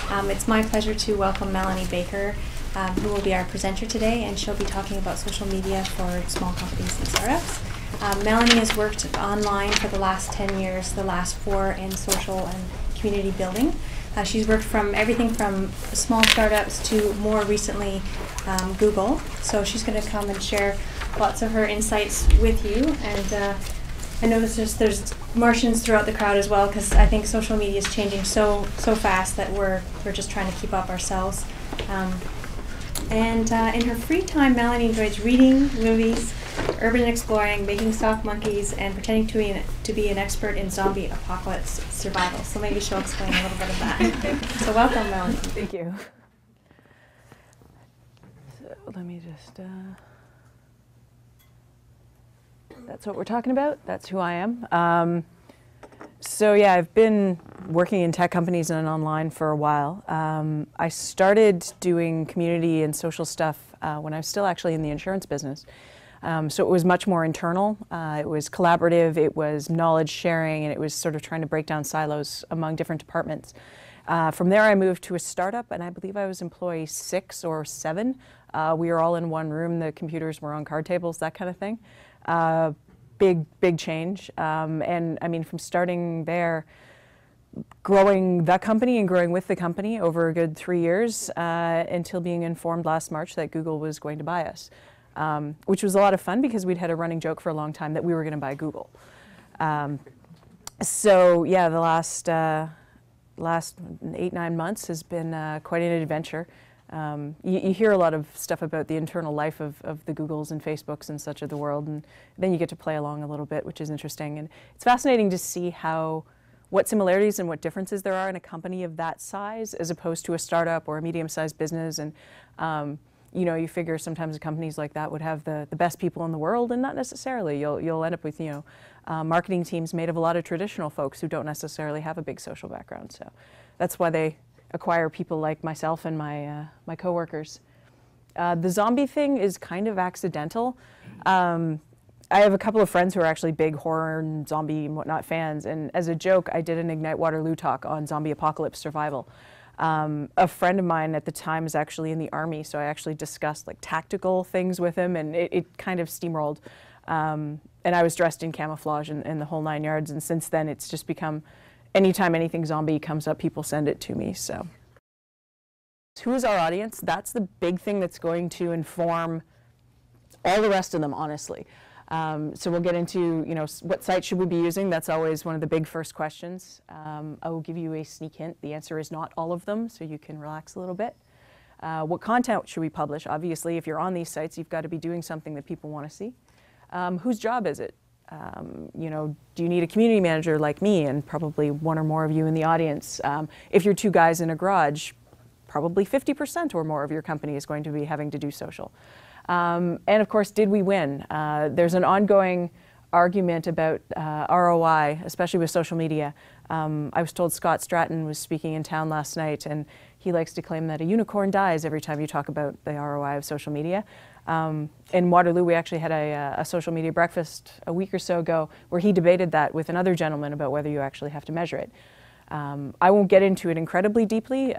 It's my pleasure to welcome Melanie Baker, who will be our presenter today, and she'll be talking about social media for small companies and startups. Melanie has worked online for the last 10 years, the last 4 in social and community building. She's worked from everything from small startups to more recently Google. So she's going to come and share lots of her insights with you. And I know there's Martians throughout the crowd as well, because I think social media is changing so fast that we're just trying to keep up ourselves. In her free time, Melanie enjoys reading, movies, urban exploring, making soft monkeys, and pretending to be an expert in zombie apocalypse survival. So maybe she'll explain a little bit of that. So welcome, Melanie. Thank you. So let me just, that's what we're talking about. That's who I am. So yeah, I've been working in tech companies and online for a while. I started doing community and social stuff when I was still actually in the insurance business. So it was much more internal, it was collaborative, it was knowledge sharing, and it was sort of trying to break down silos among different departments. From there I moved to a startup, and I believe I was employee 6 or 7. We were all in one room, the computers were on card tables, that kind of thing. Big change. And I mean, from starting there, growing the company and growing with the company over a good 3 years until being informed last March that Google was going to buy us. Which was a lot of fun because we'd had a running joke for a long time that we were going to buy Google. So yeah, the last 8-9 months has been quite an adventure. You hear a lot of stuff about the internal life of the Googles and Facebooks and such of the world, and then you get to play along a little bit, which is interesting. And it's fascinating to see what similarities and what differences there are in a company of that size as opposed to a startup or a medium-sized business. And you know, you figure sometimes companies like that would have the best people in the world, and not necessarily. You'll end up with, you know, marketing teams made of a lot of traditional folks who don't necessarily have a big social background. So that's why they acquire people like myself and my coworkers. The zombie thing is kind of accidental. I have a couple of friends who are actually big horror and zombie and whatnot fans, and as a joke, I did an Ignite Waterloo talk on zombie apocalypse survival. A friend of mine at the time was actually in the Army, so I actually discussed like tactical things with him, and it kind of steamrolled. And I was dressed in camouflage and the whole 9 yards, and since then it's just become, anytime anything zombie comes up, people send it to me. So who is our audience? That's the big thing that's going to inform all the rest of them, honestly. So we'll get into, you know, what site should we be using? That's always one of the big first questions. I will give you a sneak hint. The answer is not all of them, so you can relax a little bit. What content should we publish? Obviously, if you're on these sites, you've got to be doing something that people want to see. Whose job is it? You know, do you need a community manager like me, and probably one or more of you in the audience? If you're 2 guys in a garage, probably 50% or more of your company is going to be having to do social. And of course, did we win? There's an ongoing argument about ROI, especially with social media. I was told Scott Stratton was speaking in town last night, and he likes to claim that a unicorn dies every time you talk about the ROI of social media. In Waterloo, we actually had a social media breakfast a week or so ago where he debated that with another gentleman about whether you actually have to measure it. I won't get into it incredibly deeply.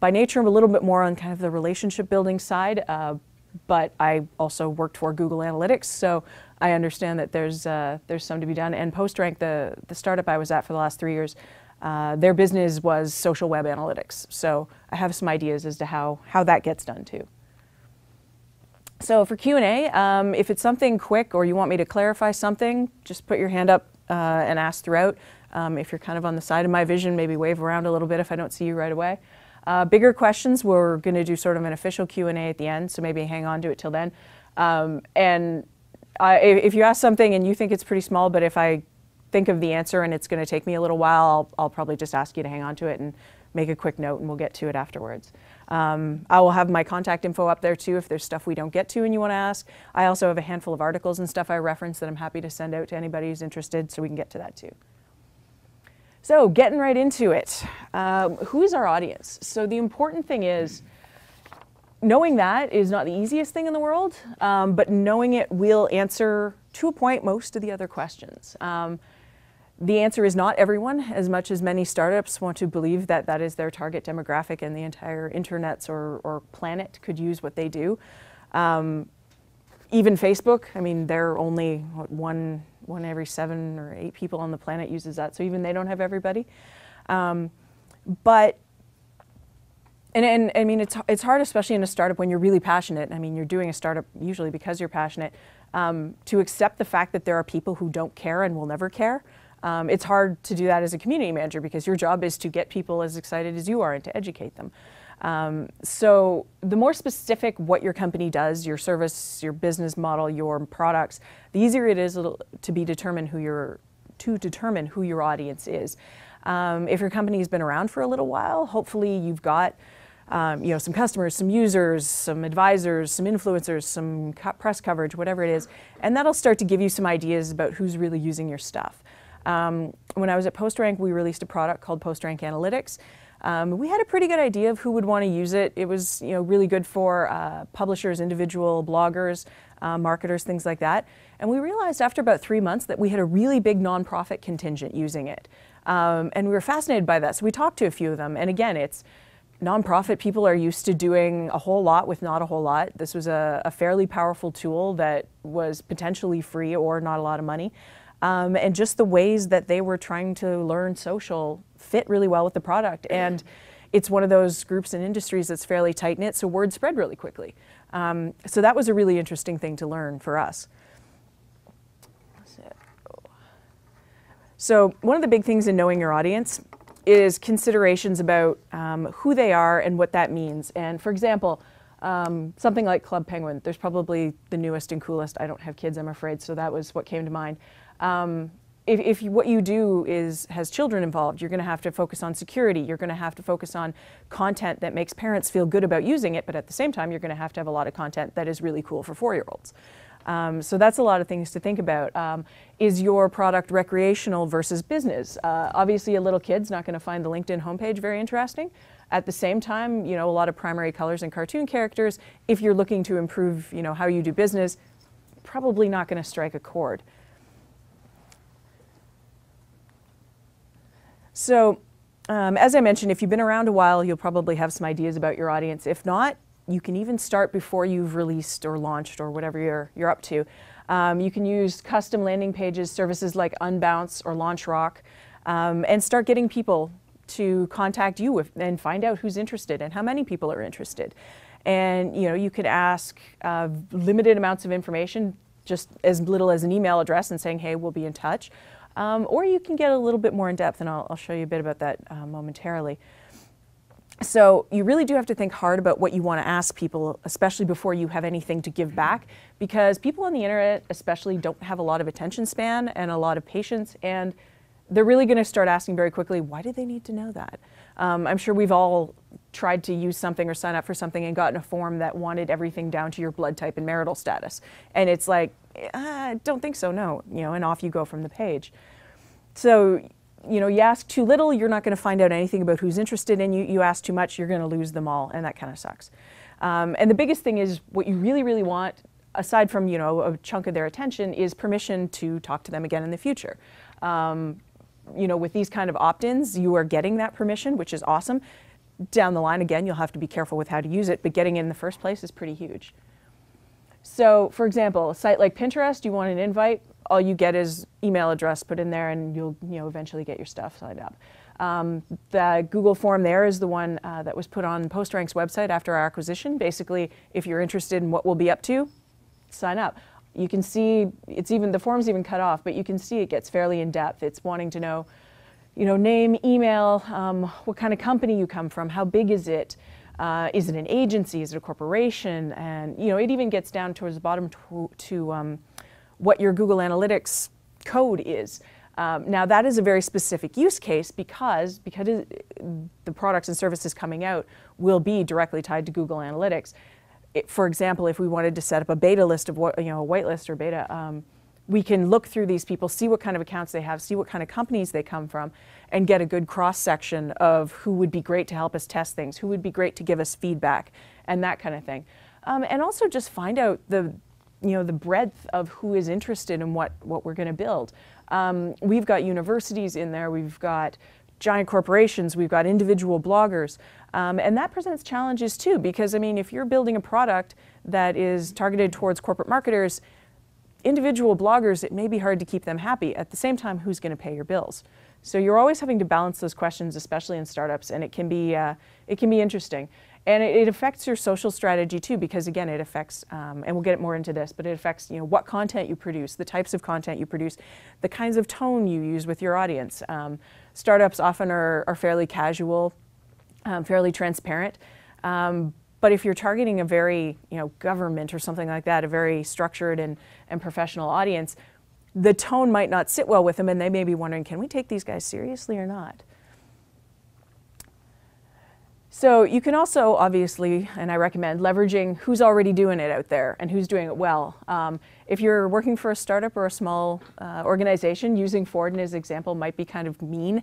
By nature, I'm a little bit more on kind of the relationship building side, but I also worked for Google Analytics, so I understand that there's some to be done. And PostRank, the startup I was at for the last 3 years, their business was social web analytics. So I have some ideas as to how that gets done too. So for Q&A, if it's something quick or you want me to clarify something, just put your hand up and ask throughout. If you're kind of on the side of my vision, maybe wave around a little bit if I don't see you right away. Bigger questions, we're going to do sort of an official Q&A at the end, so maybe hang on to it till then. If you ask something and you think it's pretty small, but if I think of the answer and it's going to take me a little while, I'll probably just ask you to hang on to it and make a quick note, and we'll get to it afterwards. I will have my contact info up there too if there's stuff we don't get to and you want to ask. I also have a handful of articles and stuff I reference that I'm happy to send out to anybody who's interested, so we can get to that too. So getting right into it, who is our audience? So the important thing is, knowing that is not the easiest thing in the world, but knowing it will answer to a point most of the other questions. The answer is not everyone, as much as many startups want to believe that that is their target demographic and the entire internets or planet could use what they do. Even Facebook, I mean, they're only what, one every 7 or 8 people on the planet uses that, so even they don't have everybody. But I mean, it's hard, especially in a startup when you're really passionate. I mean, you're doing a startup usually because you're passionate, to accept the fact that there are people who don't care and will never care. It's hard to do that as a community manager because your job is to get people as excited as you are and to educate them. So the more specific what your company does, your service, your business model, your products, the easier it is to determine who your audience is. If your company has been around for a little while, hopefully you've got some customers, some users, some advisors, some influencers, some press coverage, whatever it is, and that'll start to give you some ideas about who's really using your stuff. When I was at PostRank, we released a product called PostRank Analytics. We had a pretty good idea of who would want to use it. It was really good for publishers, individual bloggers, marketers, things like that. And we realized after about 3 months that we had a really big nonprofit contingent using it. And we were fascinated by that. So we talked to a few of them. And again, it's nonprofit people are used to doing a whole lot with not a whole lot. This was a fairly powerful tool that was potentially free or not a lot of money. And just the ways that they were trying to learn social fit really well with the product. And it's one of those groups and industries that's fairly tight-knit, so word spread really quickly. So that was a really interesting thing to learn for us. So one of the big things in knowing your audience is considerations about who they are and what that means. And for example, something like Club Penguin, there's probably the newest and coolest. I don't have kids, I'm afraid, so that was what came to mind. If what you do has children involved, you're going to have to focus on security. You're going to have to focus on content that makes parents feel good about using it, but at the same time, you're going to have a lot of content that is really cool for 4-year-olds. So that's a lot of things to think about. Is your product recreational versus business? Obviously, a little kid's not going to find the LinkedIn homepage very interesting. At the same time, a lot of primary colors and cartoon characters, if you're looking to improve, how you do business, probably not going to strike a chord. So, as I mentioned, if you've been around a while, you'll probably have some ideas about your audience. If not, you can even start before you've released or launched or whatever you're up to. You can use custom landing pages, services like Unbounce or LaunchRock, and start getting people to contact you and find out who's interested and how many people are interested. And you could ask limited amounts of information, just as little as an email address and saying, hey, we'll be in touch. Or you can get a little bit more in depth, and I'll show you a bit about that momentarily. So you really do have to think hard about what you want to ask people, especially before you have anything to give back, because people on the internet especially don't have a lot of attention span and a lot of patience, and they're really going to start asking very quickly, why do they need to know that? I'm sure we've all tried to use something or sign up for something and gotten a form that wanted everything down to your blood type and marital status. And it's like, don't think so, no, and off you go from the page. So, you ask too little, you're not going to find out anything about who's interested in you. You ask too much, you're going to lose them all, and that kind of sucks. And the biggest thing is what you really, really want, aside from, a chunk of their attention, is permission to talk to them again in the future. With these kind of opt-ins, you are getting that permission, which is awesome. Down the line, again, you'll have to be careful with how to use it, but getting it in the first place is pretty huge. So, for example, a site like Pinterest, you want an invite, all you get is email address put in there, and you'll eventually get your stuff signed up. The Google form there is the one that was put on PostRank's website after our acquisition. Basically, if you're interested in what we'll be up to, sign up. You can see the form's even cut off, but you can see it gets fairly in depth. It's wanting to know, name, email, what kind of company you come from, how big is it? Is it an agency? Is it a corporation? And it even gets down towards the bottom to what your Google Analytics code is. Now that is a very specific use case because the products and services coming out will be directly tied to Google Analytics. For example, if we wanted to set up a beta list of a whitelist or beta, we can look through these people, see what kind of accounts they have, see what kind of companies they come from, and get a good cross-section of who would be great to help us test things, who would be great to give us feedback, and that kind of thing. And also just find out the breadth of who is interested in what we're going to build. We've got universities in there, we've got giant corporations, we've got individual bloggers, and that presents challenges too, because I mean, if you're building a product that is targeted towards corporate marketers, individual bloggers, it may be hard to keep them happy. At the same time, who's going to pay your bills? So you're always having to balance those questions, especially in startups, and it can be interesting. And it affects your social strategy too, because again, it affects, and we'll get more into this, but it affects, you know, what content you produce, the types of content you produce, the kinds of tone you use with your audience. Startups often are fairly casual, fairly transparent. But if you're targeting a very, you know, government or something like that, a very structured and professional audience, the tone might not sit well with them, and they may be wondering, can we take these guys seriously or not? So you can also, obviously, and I recommend, leveraging who's already doing it out there and who's doing it well. If you're working for a startup or a small organization, using Ford as an example might be kind of mean.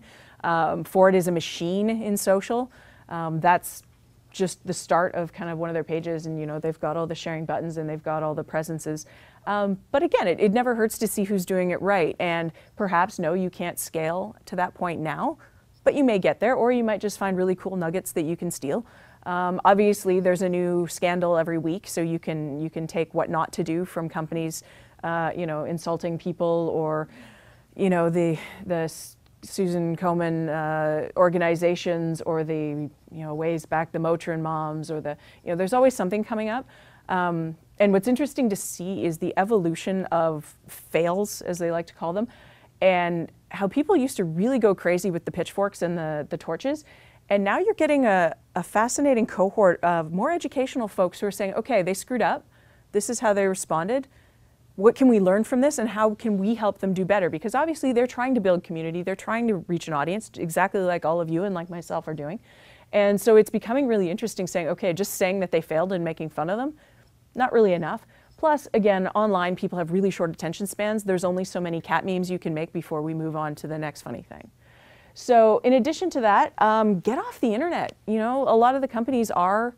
Ford is a machine in social. That's just the start of kind of one of their pages, and you know, they've got all the sharing buttons and they've got all the presences. But again, it never hurts to see who's doing it right, and perhaps, no, you can't scale to that point now, but you may get there, or you might just find really cool nuggets that you can steal. Obviously, there's a new scandal every week, so you can take what not to do from companies, you know, insulting people, or, you know, the Susan Komen organizations, or the, you know, ways back the Motrin moms, or the, you know, there's always something coming up. And what's interesting to see is the evolution of fails, as they like to call them, and how people used to really go crazy with the pitchforks and the torches. And now you're getting a fascinating cohort of more educational folks who are saying, okay, they screwed up. This is how they responded. What can we learn from this, and how can we help them do better? Because obviously they're trying to build community. They're trying to reach an audience, exactly like all of you and like myself are doing. And so it's becoming really interesting saying, okay, just saying that they failed and making fun of them, not really enough. Plus, again, online, people have really short attention spans. There's only so many cat memes you can make before we move on to the next funny thing. So in addition to that, get off the internet. You know, a lot of the companies are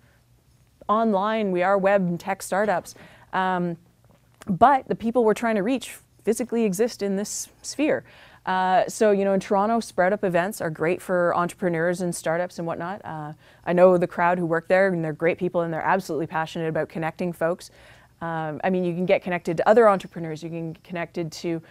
online. We are web and tech startups. But the people we're trying to reach physically exist in this sphere. So, you know, in Toronto, Sprout Up events are great for entrepreneurs and startups and whatnot. I know the crowd who work there, and they're great people, and they're absolutely passionate about connecting folks. I mean, you can get connected to other entrepreneurs. You can get connected to,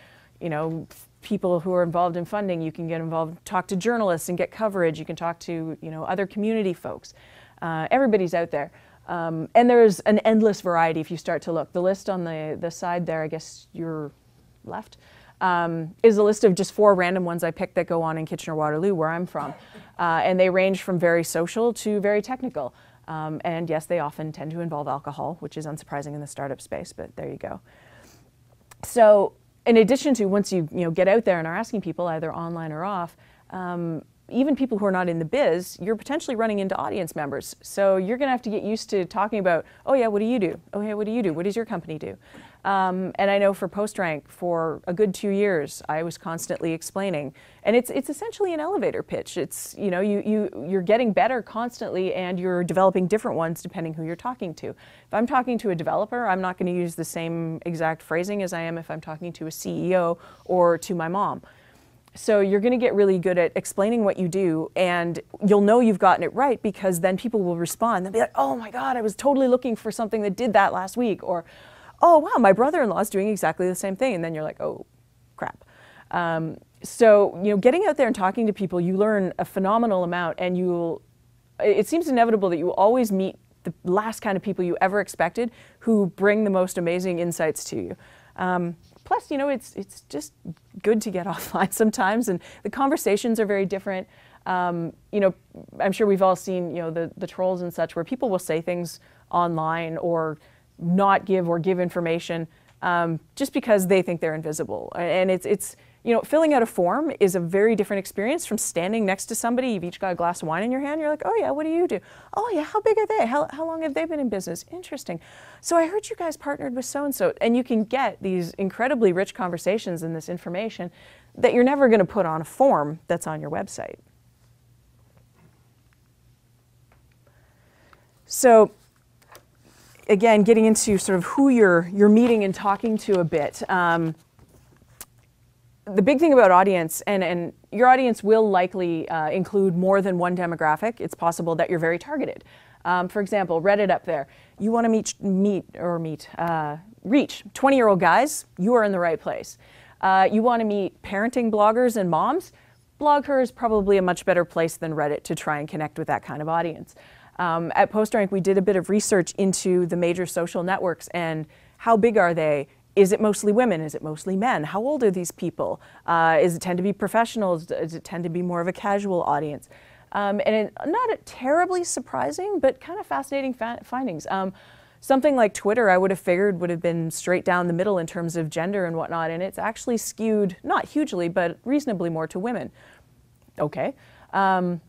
you know, people who are involved in funding. You can get involved, talk to journalists and get coverage. You can talk to, you know, other community folks. Everybody's out there. And there's an endless variety if you start to look. The list on the side there, I guess your left, is a list of just 4 random ones I picked that go on in Kitchener-Waterloo, where I'm from. And they range from very social to very technical. And yes, they often tend to involve alcohol, which is unsurprising in the startup space, but there you go. So in addition to, once you get out there and are asking people either online or off, even people who are not in the biz, you're potentially running into audience members. So you're going to have to get used to talking about, oh yeah, what do you do? Oh yeah, what do you do? What does your company do? And I know for PostRank, for a good 2 years, I was constantly explaining. And it's essentially an elevator pitch. It's, you know, you're getting better constantly, and you're developing different ones depending who you're talking to. If I'm talking to a developer, I'm not going to use the same exact phrasing as I am if I'm talking to a CEO or to my mom. So you're going to get really good at explaining what you do, and you'll know you've gotten it right because then people will respond. They'll be like, oh my God, I was totally looking for something that did that last week. Or, oh wow, my brother-in-law is doing exactly the same thing. And then you're like, oh crap. So, you know, getting out there and talking to people, you learn a phenomenal amount, and it seems inevitable that you will always meet the last kind of people you ever expected who bring the most amazing insights to you. Plus, you know, it's just good to get offline sometimes, and the conversations are very different. You know, I'm sure we've all seen, you know, the trolls and such, where people will say things online or not give or give information just because they think they're invisible. And it's you know, filling out a form is a very different experience from standing next to somebody. You've each got a glass of wine in your hand. You're like, oh yeah, what do you do? Oh yeah, how big are they? How long have they been in business? Interesting. So I heard you guys partnered with so-and-so. And you can get these incredibly rich conversations and this information that you're never going to put on a form that's on your website. So again, getting into sort of who you're meeting and talking to a bit. the big thing about audience, and your audience will likely include more than one demographic. It's possible that you're very targeted. For example, Reddit up there. You want to reach 20-year-old guys, you are in the right place. You want to meet parenting bloggers and moms, BlogHer is probably a much better place than Reddit to try and connect with that kind of audience. At PostRank, we did a bit of research into the major social networks and how big are they? Is it mostly women? Is it mostly men? How old are these people? Does it tend to be professionals? Does it tend to be more of a casual audience? Not terribly surprising, but kind of fascinating findings. Something like Twitter, I would have figured would have been straight down the middle in terms of gender and whatnot, and it's actually skewed, not hugely, but reasonably more to women. Okay. And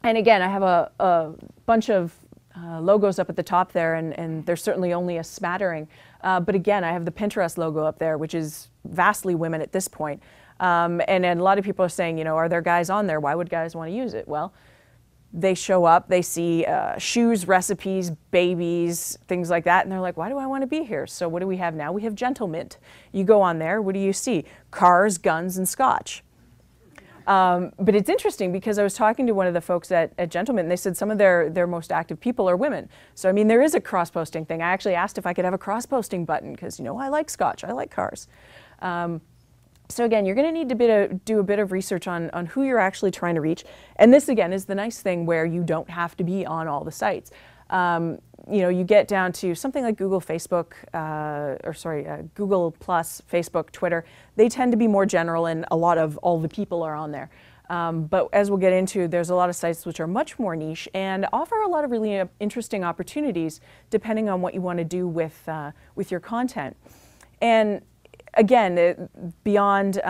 again, I have a bunch of logos up at the top there, and there's certainly only a smattering. But again, I have the Pinterest logo up there, which is vastly women at this point. And a lot of people are saying, you know, are there guys on there? Why would guys want to use it? Well, they show up, they see shoes, recipes, babies, things like that, and they're like, why do I want to be here? So what do we have now? We have Gentlemint. You go on there, what do you see? Cars, guns, and scotch. But it's interesting because I was talking to one of the folks at Gentlemint, and they said some of their most active people are women. So I mean, there is a cross-posting thing. I actually asked if I could have a cross-posting button because, you know, I like scotch, I like cars. So again, you're going to need to do a bit of research on who you're actually trying to reach. And this, again, is the nice thing where you don't have to be on all the sites. You know, you get down to something like Google, Facebook, Google Plus, Facebook, Twitter. They tend to be more general, and a lot of all the people are on there. But as we'll get into, there's a lot of sites which are much more niche and offer a lot of really interesting opportunities depending on what you want to do with your content. And again, beyond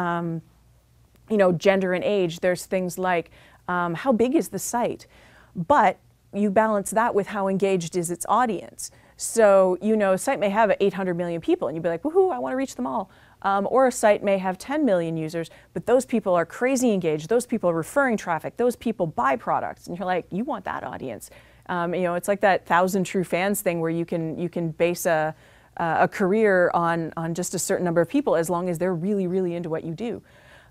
you know, gender and age, there's things like how big is the site, but you balance that with how engaged is its audience. So, you know, a site may have 800 million people, and you'd be like, woohoo, I want to reach them all. Or a site may have 10 million users, but those people are crazy engaged. Those people are referring traffic. Those people buy products, and you're like, you want that audience. You know, it's like that 1,000 true fans thing where you can base a career on just a certain number of people as long as they're really, really into what you do.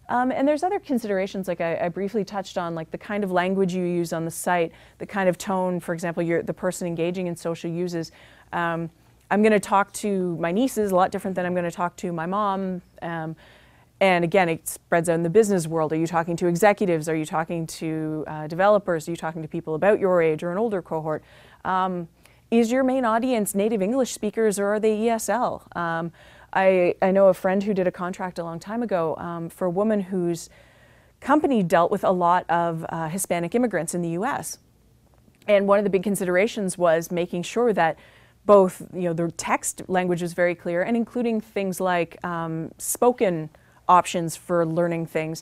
And there's other considerations, like I briefly touched on, like the kind of language you use on the site, the kind of tone, for example, the person engaging in social uses. I'm going to talk to my nieces a lot different than I'm going to talk to my mom. And again, it spreads out in the business world. Are you talking to executives? Are you talking to developers? Are you talking to people about your age or an older cohort? Is your main audience native English speakers, or are they ESL? I know a friend who did a contract a long time ago for a woman whose company dealt with a lot of Hispanic immigrants in the US. And one of the big considerations was making sure that both, you know, the text language was very clear, and including things like spoken options for learning things,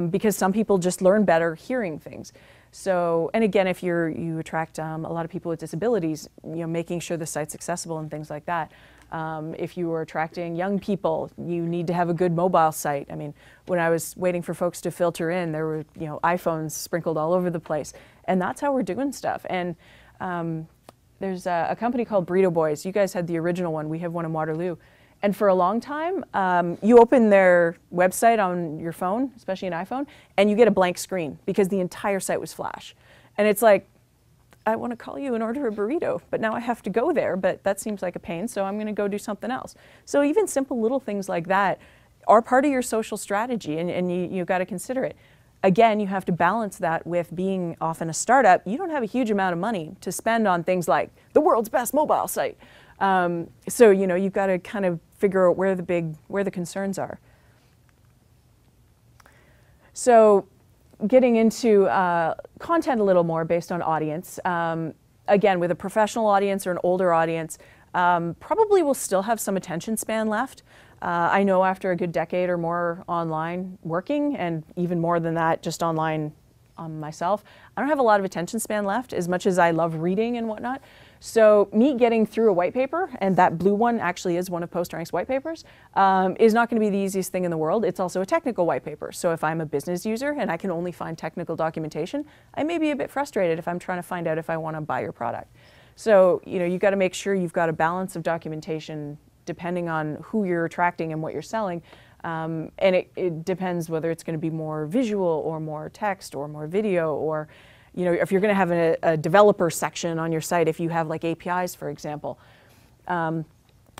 because some people just learn better hearing things. So, and again, if you attract a lot of people with disabilities, you know, making sure the site's accessible and things like that. If you are attracting young people, you need to have a good mobile site. I mean, when I was waiting for folks to filter in, there were, you know, iPhones sprinkled all over the place, and that's how we're doing stuff. And there's a company called Burrito Boys. You guys had the original one. We have one in Waterloo. And for a long time, you open their website on your phone, especially an iPhone, and you get a blank screen because the entire site was Flash. And it's like, I want to call you and order a burrito, but now I have to go there, but that seems like a pain, so I'm going to go do something else. So even simple little things like that are part of your social strategy, and you've got to consider it. Again, you have to balance that with being often a startup. You don't have a huge amount of money to spend on things like the world's best mobile site. So, you know, you've got to kind of figure out where the concerns are. So getting into content a little more based on audience, again, with a professional audience or an older audience, probably will still have some attention span left. I know after a good decade or more online working, and even more than that just online myself, I don't have a lot of attention span left, as much as I love reading and whatnot. So me getting through a white paper, and that blue one actually is one of PostRank's white papers, is not going to be the easiest thing in the world. It's also a technical white paper. So if I'm a business user and I can only find technical documentation, I may be a bit frustrated if I'm trying to find out if I want to buy your product. So, you know, you've got to make sure you've got a balance of documentation depending on who you're attracting and what you're selling. And it depends whether it's going to be more visual or more text or more video, or if you're going to have a developer section on your site, if you have like APIs, for example.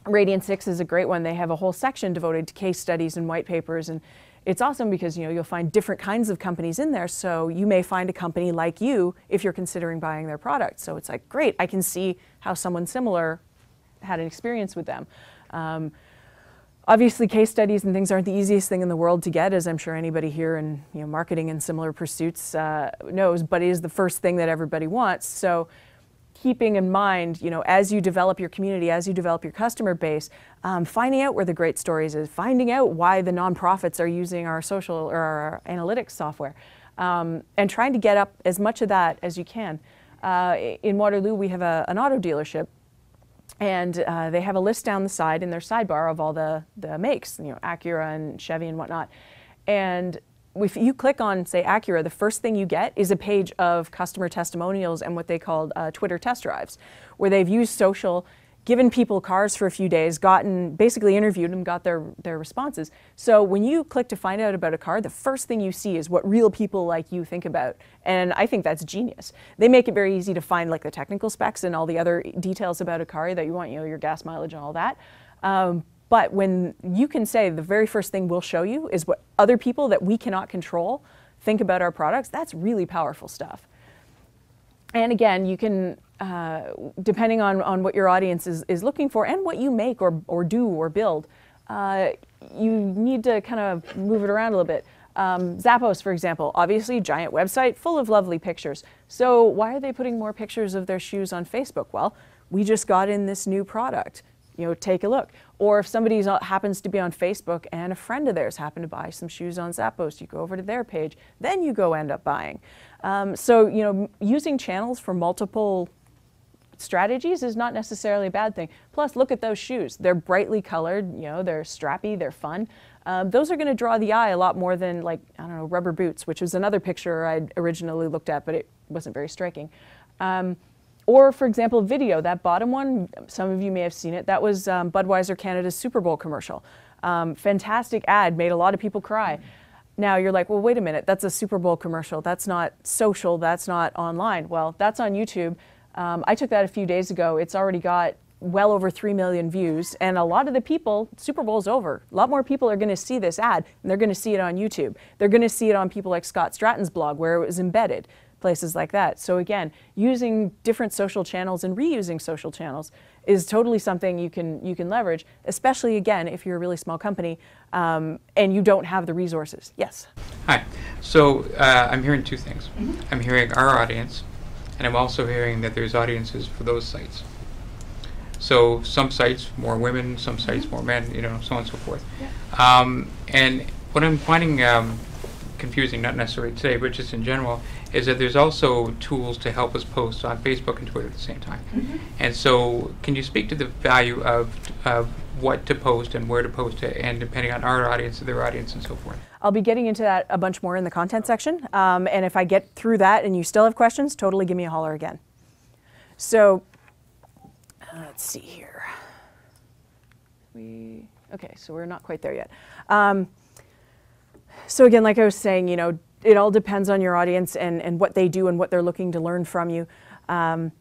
Radian 6 is a great one. They have a whole section devoted to case studies and white papers, and it's awesome because you'll find different kinds of companies in there. So you may find a company like you if you're considering buying their product. So it's like, great, I can see how someone similar had an experience with them. Obviously, case studies and things aren't the easiest thing in the world to get, as I'm sure anybody here in marketing and similar pursuits knows, but it is the first thing that everybody wants. So keeping in mind, as you develop your community, as you develop your customer base, finding out where the great stories is, finding out why the nonprofits are using our social or our analytics software, and trying to get up as much of that as you can. In Waterloo, we have an auto dealership, and they have a list down the side in their sidebar of all the makes, Acura and Chevy and whatnot. And if you click on, say, Acura, the first thing you get is a page of customer testimonials and what they call Twitter test drives, where they've used social, given people cars for a few days, basically interviewed them, got their responses. So when you click to find out about a car, the first thing you see is what real people like you think about. And I think that's genius. They make it very easy to find like the technical specs and all the other details about a car that you want, your gas mileage and all that. But when you can say the very first thing we'll show you is what other people that we cannot control think about our products, that's really powerful stuff. And again, you can, depending on what your audience is looking for and what you make or do or build, you need to kind of move it around a little bit. Zappos, for example, obviously giant website full of lovely pictures. So why are they putting more pictures of their shoes on Facebook? Well, we just got in this new product. Take a look. Or if somebody happens to be on Facebook and a friend of theirs happened to buy some shoes on Zappos, you go over to their page, then you go end up buying. So, using channels for multiple strategies is not necessarily a bad thing. Plus, look at those shoes. They're brightly colored, they're strappy, they're fun. Those are going to draw the eye a lot more than, like, I don't know, rubber boots, which was another picture I'd originally looked at, but it wasn't very striking. Or, for example, video. That bottom one, some of you may have seen it. That was Budweiser Canada's Super Bowl commercial. Fantastic ad, made a lot of people cry. Now you're like, well, wait a minute, that's a Super Bowl commercial. That's not social, that's not online. Well, that's on YouTube. I took that a few days ago. It's already got well over 3 million views. And a lot of the people, Super Bowl's over. A lot more people are going to see this ad, and they're going to see it on YouTube. They're going to see it on people like Scott Stratton's blog, where it was embedded. Places like that. So again, using different social channels and reusing social channels is totally something you can leverage, especially again if you're a really small company and you don't have the resources. Yes. Hi. So I'm hearing two things. I'm hearing our audience, and I'm also hearing that there's audiences for those sites. So some sites more women, some sites more men, so on and so forth. Yeah. And what I'm finding confusing, not necessarily today, but just in general, is that there's also tools to help us post on Facebook and Twitter at the same time. And so can you speak to the value of what to post and where to post it, and depending on our audience, their audience, and so forth? I'll be getting into that a bunch more in the content section. And if I get through that and you still have questions, totally give me a holler again. So let's see here. Okay, so we're not quite there yet. So again, like I was saying, it all depends on your audience and what they do and what they're looking to learn from you. And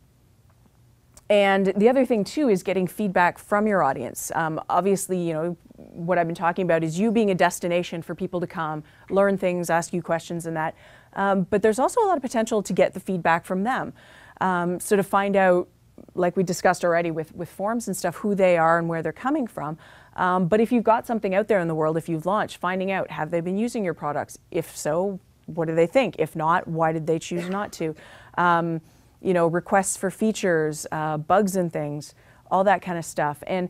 the other thing too is getting feedback from your audience. Obviously, what I've been talking about is you being a destination for people to come, learn things, ask you questions and that. But there's also a lot of potential to get the feedback from them. So to find out, like we discussed already with forums and stuff, who they are and where they're coming from. But if you've got something out there in the world, if you've launched, finding out, have they been using your products? If so, what do they think? If not, why did they choose not to? Requests for features, bugs and things, all that kind of stuff. And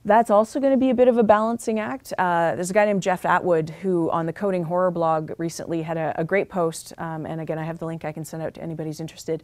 that's also going to be a bit of a balancing act. There's a guy named Jeff Atwood who on the Coding Horror blog recently had a great post. And again, I have the link I can send out to anybody who's interested.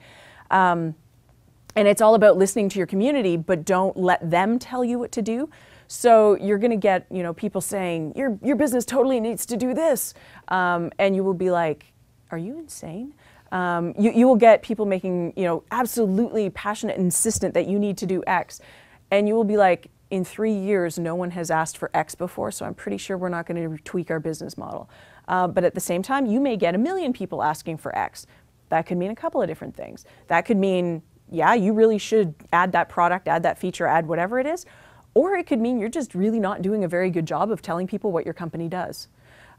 And it's all about listening to your community, but don't let them tell you what to do. So you're going to get, people saying, your business totally needs to do this. And you will be like, are you insane? You will get people making, absolutely passionate and insistent that you need to do X. And you will be like, in 3 years, no one has asked for X before, so I'm pretty sure we're not going to tweak our business model. But at the same time, you may get 1 million people asking for X. That could mean a couple of different things. That could mean, yeah, you really should add that product, add that feature, add whatever it is. Or it could mean you're just really not doing a very good job of telling people what your company does.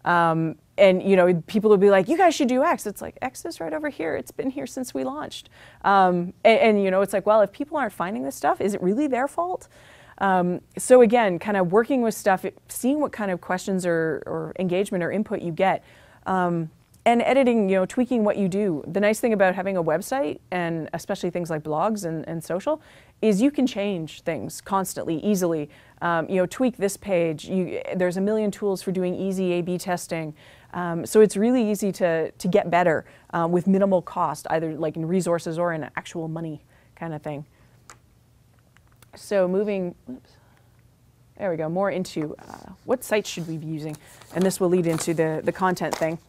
And you know, people will be like, you guys should do X. It's like, X is right over here. It's been here since we launched. And you know, it's like, well, if people aren't finding this stuff, is it really their fault? So again, kind of working with stuff, seeing what kind of questions or engagement or input you get, and editing, you know, tweaking what you do. The nice thing about having a website, and especially things like blogs and social, is you can change things constantly, easily. You know, tweak this page. There's a million tools for doing easy A/B testing. So it's really easy to get better with minimal cost, either like in resources or in actual money kind of thing. So moving, oops, there we go, more into what sites should we be using? And this will lead into the content thing.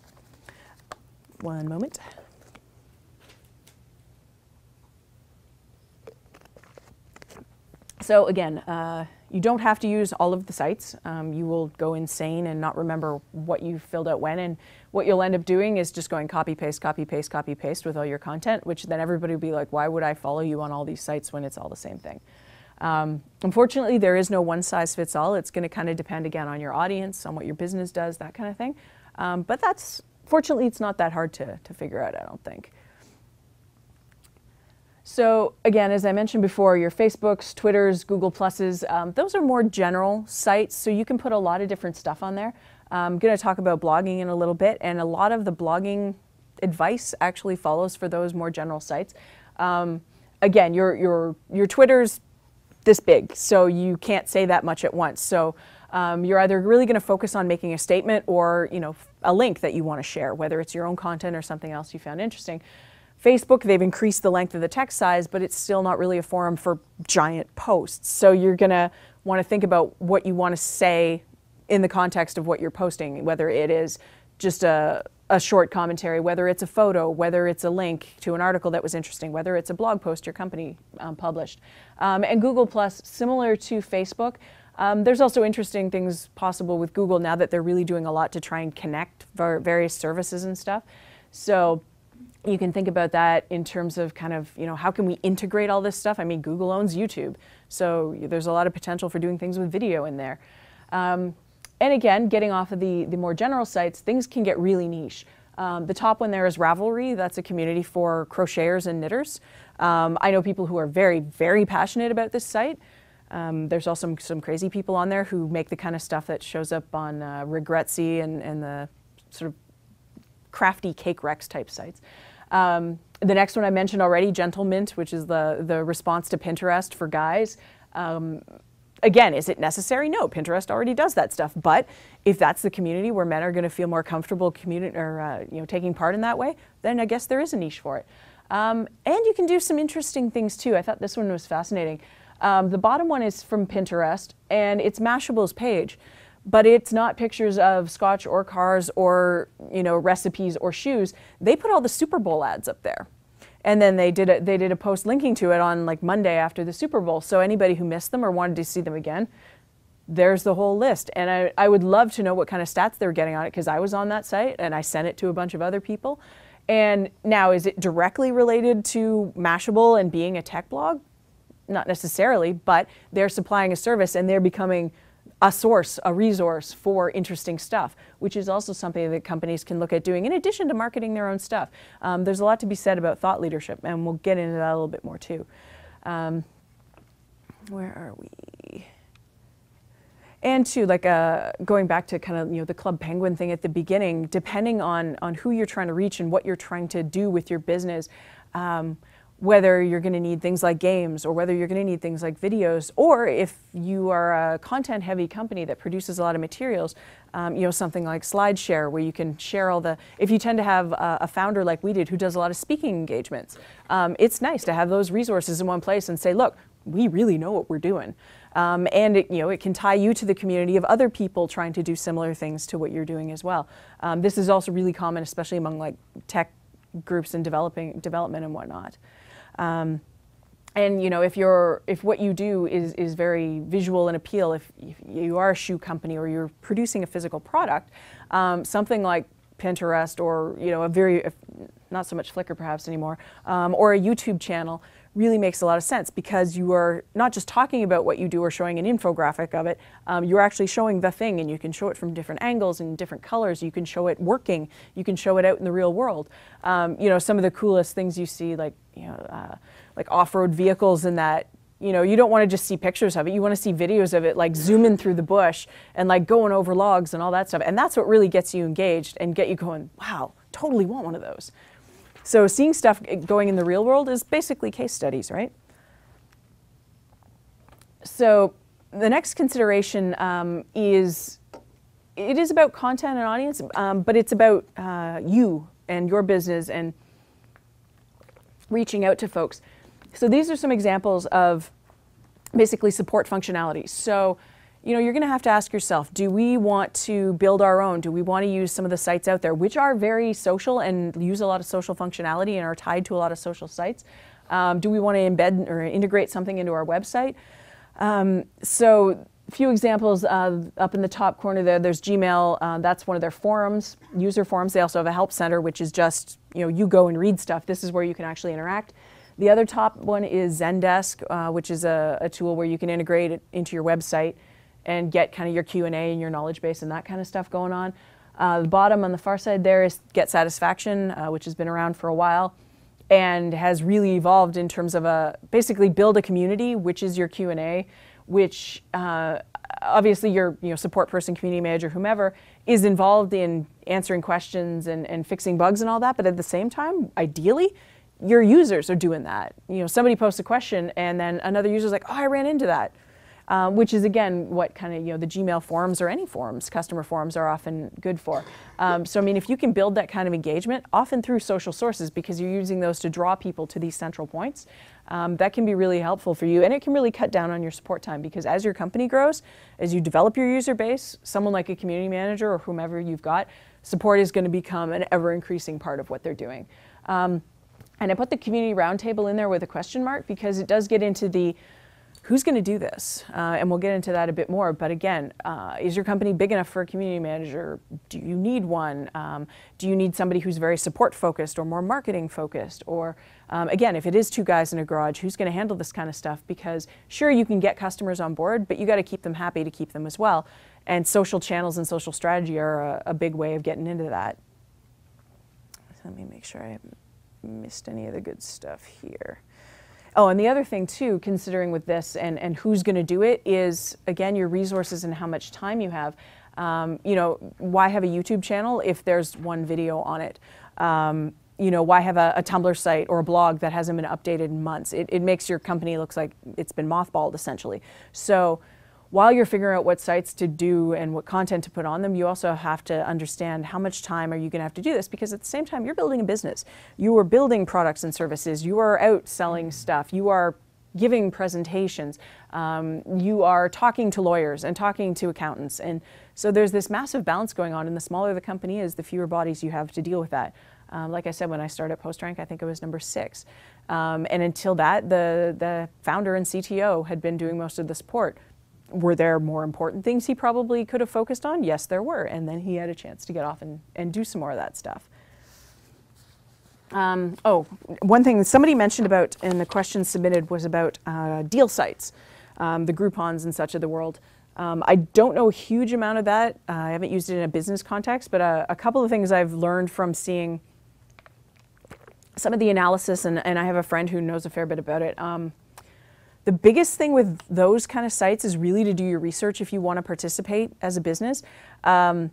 One moment. So again, you don't have to use all of the sites. You will go insane and not remember what you filled out when, and what you'll end up doing is just going copy, paste, copy, paste, copy, paste with all your content, which then everybody will be like, why would I follow you on all these sites when it's all the same thing? Unfortunately, there is no one size fits all. It's going to kind of depend again on your audience, on what your business does, that kind of thing. But fortunately, it's not that hard to figure out, I don't think. So again, as I mentioned before, your Facebooks, Twitters, Google Pluses, those are more general sites, so you can put a lot of different stuff on there. I'm going to talk about blogging in a little bit, and a lot of the blogging advice actually follows for those more general sites. Again, your Twitter's this big, so you can't say that much at once. So you're either really going to focus on making a statement or, you know, a link that you want to share, whether it's your own content or something else you found interesting. Facebook, they've increased the length of the text size, but it's still not really a forum for giant posts. So you're going to want to think about what you want to say in the context of what you're posting, whether it is just a short commentary, whether it's a photo, whether it's a link to an article that was interesting, whether it's a blog post your company published. And Google Plus, similar to Facebook, there's also interesting things possible with Google now that they're really doing a lot to try and connect various services and stuff. So you can think about that in terms of kind of, you know, how can we integrate all this stuff? I mean, Google owns YouTube, so there's a lot of potential for doing things with video in there. And again, getting off of the more general sites, things can get really niche. The top one there is Ravelry. That's a community for crocheters and knitters. I know people who are very, very passionate about this site. There's also some crazy people on there who make the kind of stuff that shows up on Regretsy and the sort of crafty cake recs type sites. The next one I mentioned already, Gentle Mint, which is the response to Pinterest for guys. Again, is it necessary? No, Pinterest already does that stuff. But if that's the community where men are going to feel more comfortable taking part in that way, then I guess there is a niche for it. And you can do some interesting things too. I thought this one was fascinating. The bottom one is from Pinterest, and it's Mashable's page, but it's not pictures of scotch or cars or, you know, recipes or shoes. They put all the Super Bowl ads up there. And then they did a post linking to it on like Monday after the Super Bowl. So anybody who missed them or wanted to see them again, there's the whole list. And I would love to know what kind of stats they were getting on it, because I was on that site and I sent it to a bunch of other people. And now, is it directly related to Mashable and being a tech blog? Not necessarily, but they're supplying a service and they're becoming a source, a resource for interesting stuff, which is also something that companies can look at doing in addition to marketing their own stuff. There's a lot to be said about thought leadership, and we'll get into that a little bit more too. Where are we? And too, like going back to kind of, you know, the Club Penguin thing at the beginning, depending on who you're trying to reach and what you're trying to do with your business, whether you're going to need things like games or whether you're going to need things like videos, or if you are a content-heavy company that produces a lot of materials, you know, something like SlideShare, where you can share all the, if you tend to have a founder like we did who does a lot of speaking engagements, it's nice to have those resources in one place and say, look, we really know what we're doing. And it, you know, it can tie you to the community of other people trying to do similar things to what you're doing as well. This is also really common, especially among like tech groups and development and whatnot. And if what you do is very visual and appeal, if you are a shoe company or you're producing a physical product, something like Pinterest or not so much Flickr perhaps anymore, or a YouTube channel really makes a lot of sense, because you are not just talking about what you do or showing an infographic of it, you're actually showing the thing, and you can show it from different angles and different colors. You can show it working. You can show it out in the real world. Some of the coolest things you see, like off-road vehicles, and that you don't want to just see pictures of it. You want to see videos of it, like zooming through the bush and like going over logs and all that stuff. And that's what really gets you engaged and get you going, wow, totally want one of those. So seeing stuff going in the real world is basically case studies, right? So the next consideration is about content and audience, but it's about you and your business and reaching out to folks. So these are some examples of basically support functionality. So you're going to have to ask yourself, do we want to build our own? Do we want to use some of the sites out there, which are very social and use a lot of social functionality and are tied to a lot of social sites? Do we want to embed or integrate something into our website? So a few examples up in the top corner there's Gmail. That's one of their forums, user forums. They also have a help center, which is just, you go and read stuff. This is where you can actually interact. The other top one is Zendesk, which is a tool where you can integrate it into your website and get kind of your Q&A and your knowledge base and that kind of stuff going on. The bottom on the far side there is Get Satisfaction, which has been around for a while and has really evolved in terms of basically build a community, which is your Q&A, which obviously your support person, community manager, whomever, is involved in answering questions and fixing bugs and all that. But at the same time, ideally, your users are doing that. Somebody posts a question and then another user's like, oh, I ran into that. Which is, again, what kind of, the Gmail forums or any forums, customer forums, are often good for. So, I mean, if you can build that kind of engagement, often through social sources, because you're using those to draw people to these central points, that can be really helpful for you. And it can really cut down on your support time, because as your company grows, as you develop your user base, someone like a community manager or whomever you've got, support is going to become an ever-increasing part of what they're doing. And I put the community roundtable in there with a question mark, because it does get into the who's going to do this? And we'll get into that a bit more. But again, is your company big enough for a community manager? Do you need one? Do you need somebody who's very support focused or more marketing focused? Or again, if it is two guys in a garage, who's going to handle this kind of stuff? Because sure, you can get customers on board, but you got to keep them happy to keep them as well. And social channels and social strategy are a big way of getting into that. So let me make sure I haven't missed any of the good stuff here. Oh, and the other thing too, considering with this and who's going to do it, is again your resources and how much time you have. Why have a YouTube channel if there's one video on it? Why have a Tumblr site or a blog that hasn't been updated in months? It makes your company look like it's been mothballed, essentially. So while you're figuring out what sites to do and what content to put on them, you also have to understand how much time are you going to have to do this, because at the same time, you're building a business. You are building products and services. You are out selling stuff. You are giving presentations. You are talking to lawyers and talking to accountants. And so there's this massive balance going on, and the smaller the company is, the fewer bodies you have to deal with that. Like I said, when I started PostRank, I think it was number 6. And until that, the founder and CTO had been doing most of the support. Were there more important things he probably could have focused on? Yes, there were. And then he had a chance to get off and do some more of that stuff. One thing somebody mentioned about in the questions submitted was about deal sites, the Groupons and such of the world. I don't know a huge amount of that. I haven't used it in a business context, but a couple of things I've learned from seeing some of the analysis, and I have a friend who knows a fair bit about it. The biggest thing with those kind of sites is really to do your research if you want to participate as a business. Setting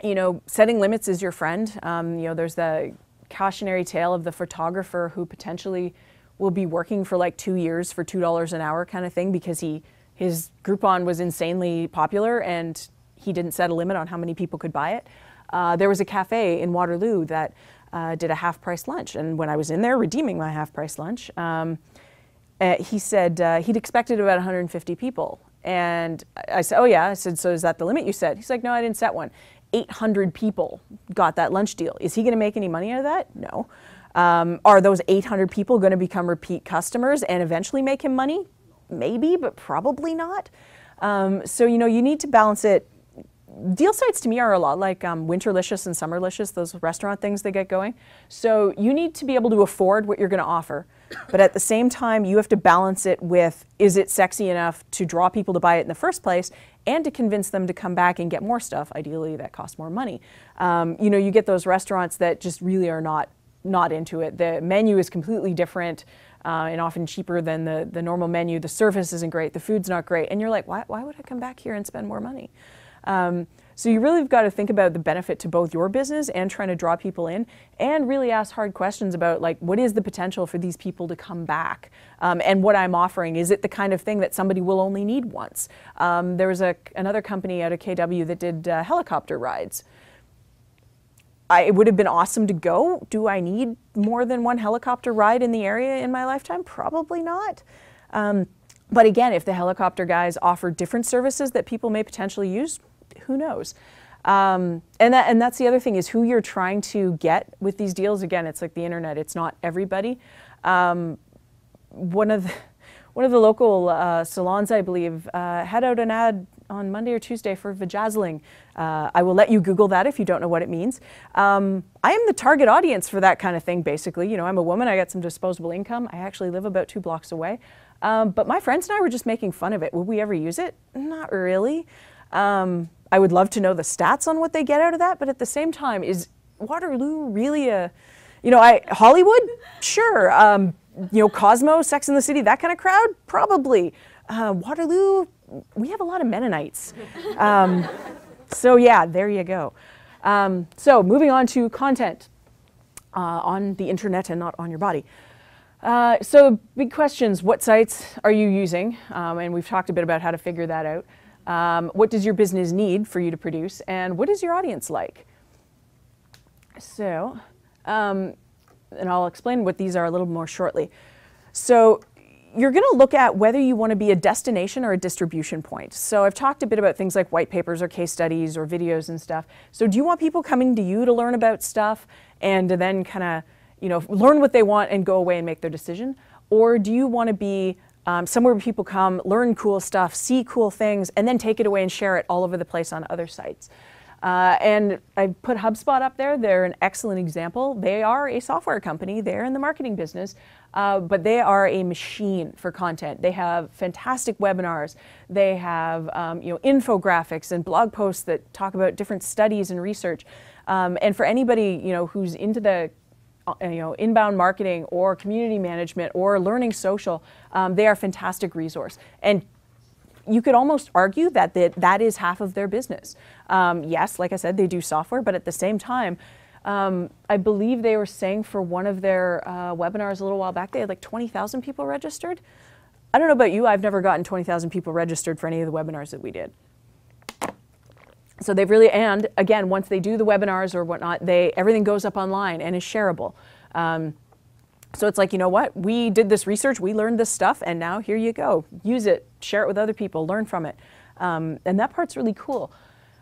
limits is your friend. There's the cautionary tale of the photographer who potentially will be working for like 2 years for $2 an hour kind of thing, because his Groupon was insanely popular and he didn't set a limit on how many people could buy it. There was a cafe in Waterloo that did a half-price lunch, and when I was in there redeeming my half-price lunch, he said he'd expected about 150 people. And I said, oh yeah. I said, so is that the limit you set? He's like, no, I didn't set one. 800 people got that lunch deal. Is he going to make any money out of that? No. Are those 800 people going to become repeat customers and eventually make him money? Maybe, but probably not. So, you know, you need to balance it. Deal sites to me are a lot like Winterlicious and Summerlicious, those restaurant things they get going. So you need to be able to afford what you're going to offer. But at the same time, you have to balance it with, is it sexy enough to draw people to buy it in the first place and to convince them to come back and get more stuff, ideally that costs more money. You know, you get those restaurants that just really are not into it. The menu is completely different and often cheaper than the normal menu. The service isn't great, the food's not great. And you're like, why would I come back here and spend more money? So you really have got to think about the benefit to both your business and trying to draw people in, and really ask hard questions about, like, what is the potential for these people to come back? And what I'm offering, is it the kind of thing that somebody will only need once? There was another company out of KW that did helicopter rides. It would have been awesome to go. Do I need more than one helicopter ride in the area in my lifetime? Probably not. But again, if the helicopter guys offer different services that people may potentially use, who knows? And that's the other thing, is who you're trying to get with these deals. Again, it's like the internet. It's not everybody. One of the local salons, I believe, had out an ad on Monday or Tuesday for vajazzling. I will let you Google that if you don't know what it means. I am the target audience for that kind of thing, basically. You know, I'm a woman. I got some disposable income. I actually live about 2 blocks away. But my friends and I were just making fun of it. Would we ever use it? Not really. I would love to know the stats on what they get out of that, but at the same time, is Waterloo really a, you know, Hollywood? Sure. You know, Cosmo, Sex and the City, that kind of crowd? Probably. Waterloo, we have a lot of Mennonites. So yeah, there you go. So moving on to content on the internet and not on your body. So big questions, what sites are you using? And we've talked a bit about how to figure that out. What does your business need for you to produce, and what is your audience like? So, and I'll explain what these are a little more shortly. So you're going to look at whether you want to be a destination or a distribution point. So I've talked a bit about things like white papers or case studies or videos and stuff. So do you want people coming to you to learn about stuff and to then kind of, you know, learn what they want and go away and make their decision? Or do you want to be somewhere where people come, learn cool stuff, see cool things, and then take it away and share it all over the place on other sites? And I put HubSpot up there. They're an excellent example. They are a software company. They're in the marketing business, but they are a machine for content. They have fantastic webinars. They have you know, infographics and blog posts that talk about different studies and research. And for anybody, you know, who's into the you know, inbound marketing or community management or learning social, they are a fantastic resource. And you could almost argue that that is half of their business. Yes, like I said, they do software, but at the same time, I believe they were saying for one of their webinars a little while back, they had like 20,000 people registered. I don't know about you, I've never gotten 20,000 people registered for any of the webinars that we did. So they've really, and again, once they do the webinars or whatnot, everything goes up online and is shareable. So it's like, you know what, we did this research, we learned this stuff, and now here you go. Use it, share it with other people, learn from it. And that part's really cool.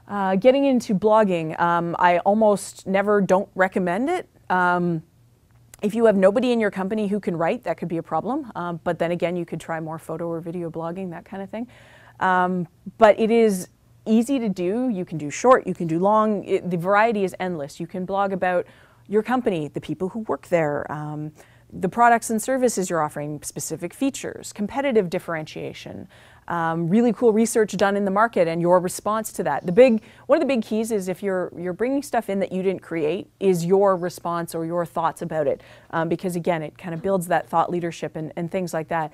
Getting into blogging, I almost never don't recommend it. If you have nobody in your company who can write, that could be a problem. But then again, you could try more photo or video blogging, that kind of thing. But it is easy to do. You can do short, you can do long. The variety is endless. You can blog about your company, the people who work there, the products and services you're offering, specific features, competitive differentiation, really cool research done in the market and your response to that. One of the big keys is if you're bringing stuff in that you didn't create, is your response or your thoughts about it. Because again, it kind of builds that thought leadership and things like that.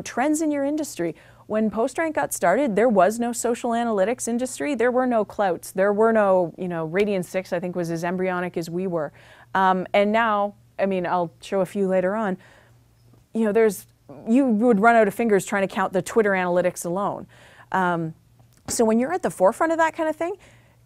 Trends in your industry. When PostRank got started, there was no social analytics industry. There were no clouts. There were no, you know, Radian 6, I think, was as embryonic as we were. And now, I mean, I'll show a few later on, you know, you would run out of fingers trying to count the Twitter analytics alone. So when you're at the forefront of that kind of thing,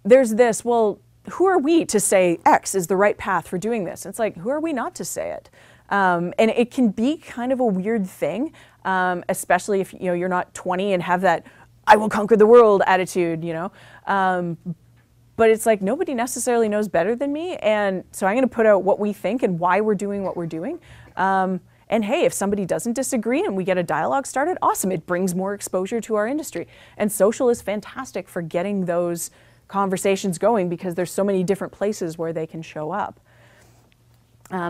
there's this, well, who are we to say X is the right path for doing this? It's like, who are we not to say it? And it can be kind of a weird thing, especially if, you know, you're not 20 and have that I will conquer the world attitude, you know. but it's like nobody necessarily knows better than me, and so I'm going to put out what we think and why we're doing what we're doing. And hey, if somebody doesn't disagree and we get a dialogue started, awesome. It brings more exposure to our industry. And social is fantastic for getting those conversations going because there's so many different places where they can show up.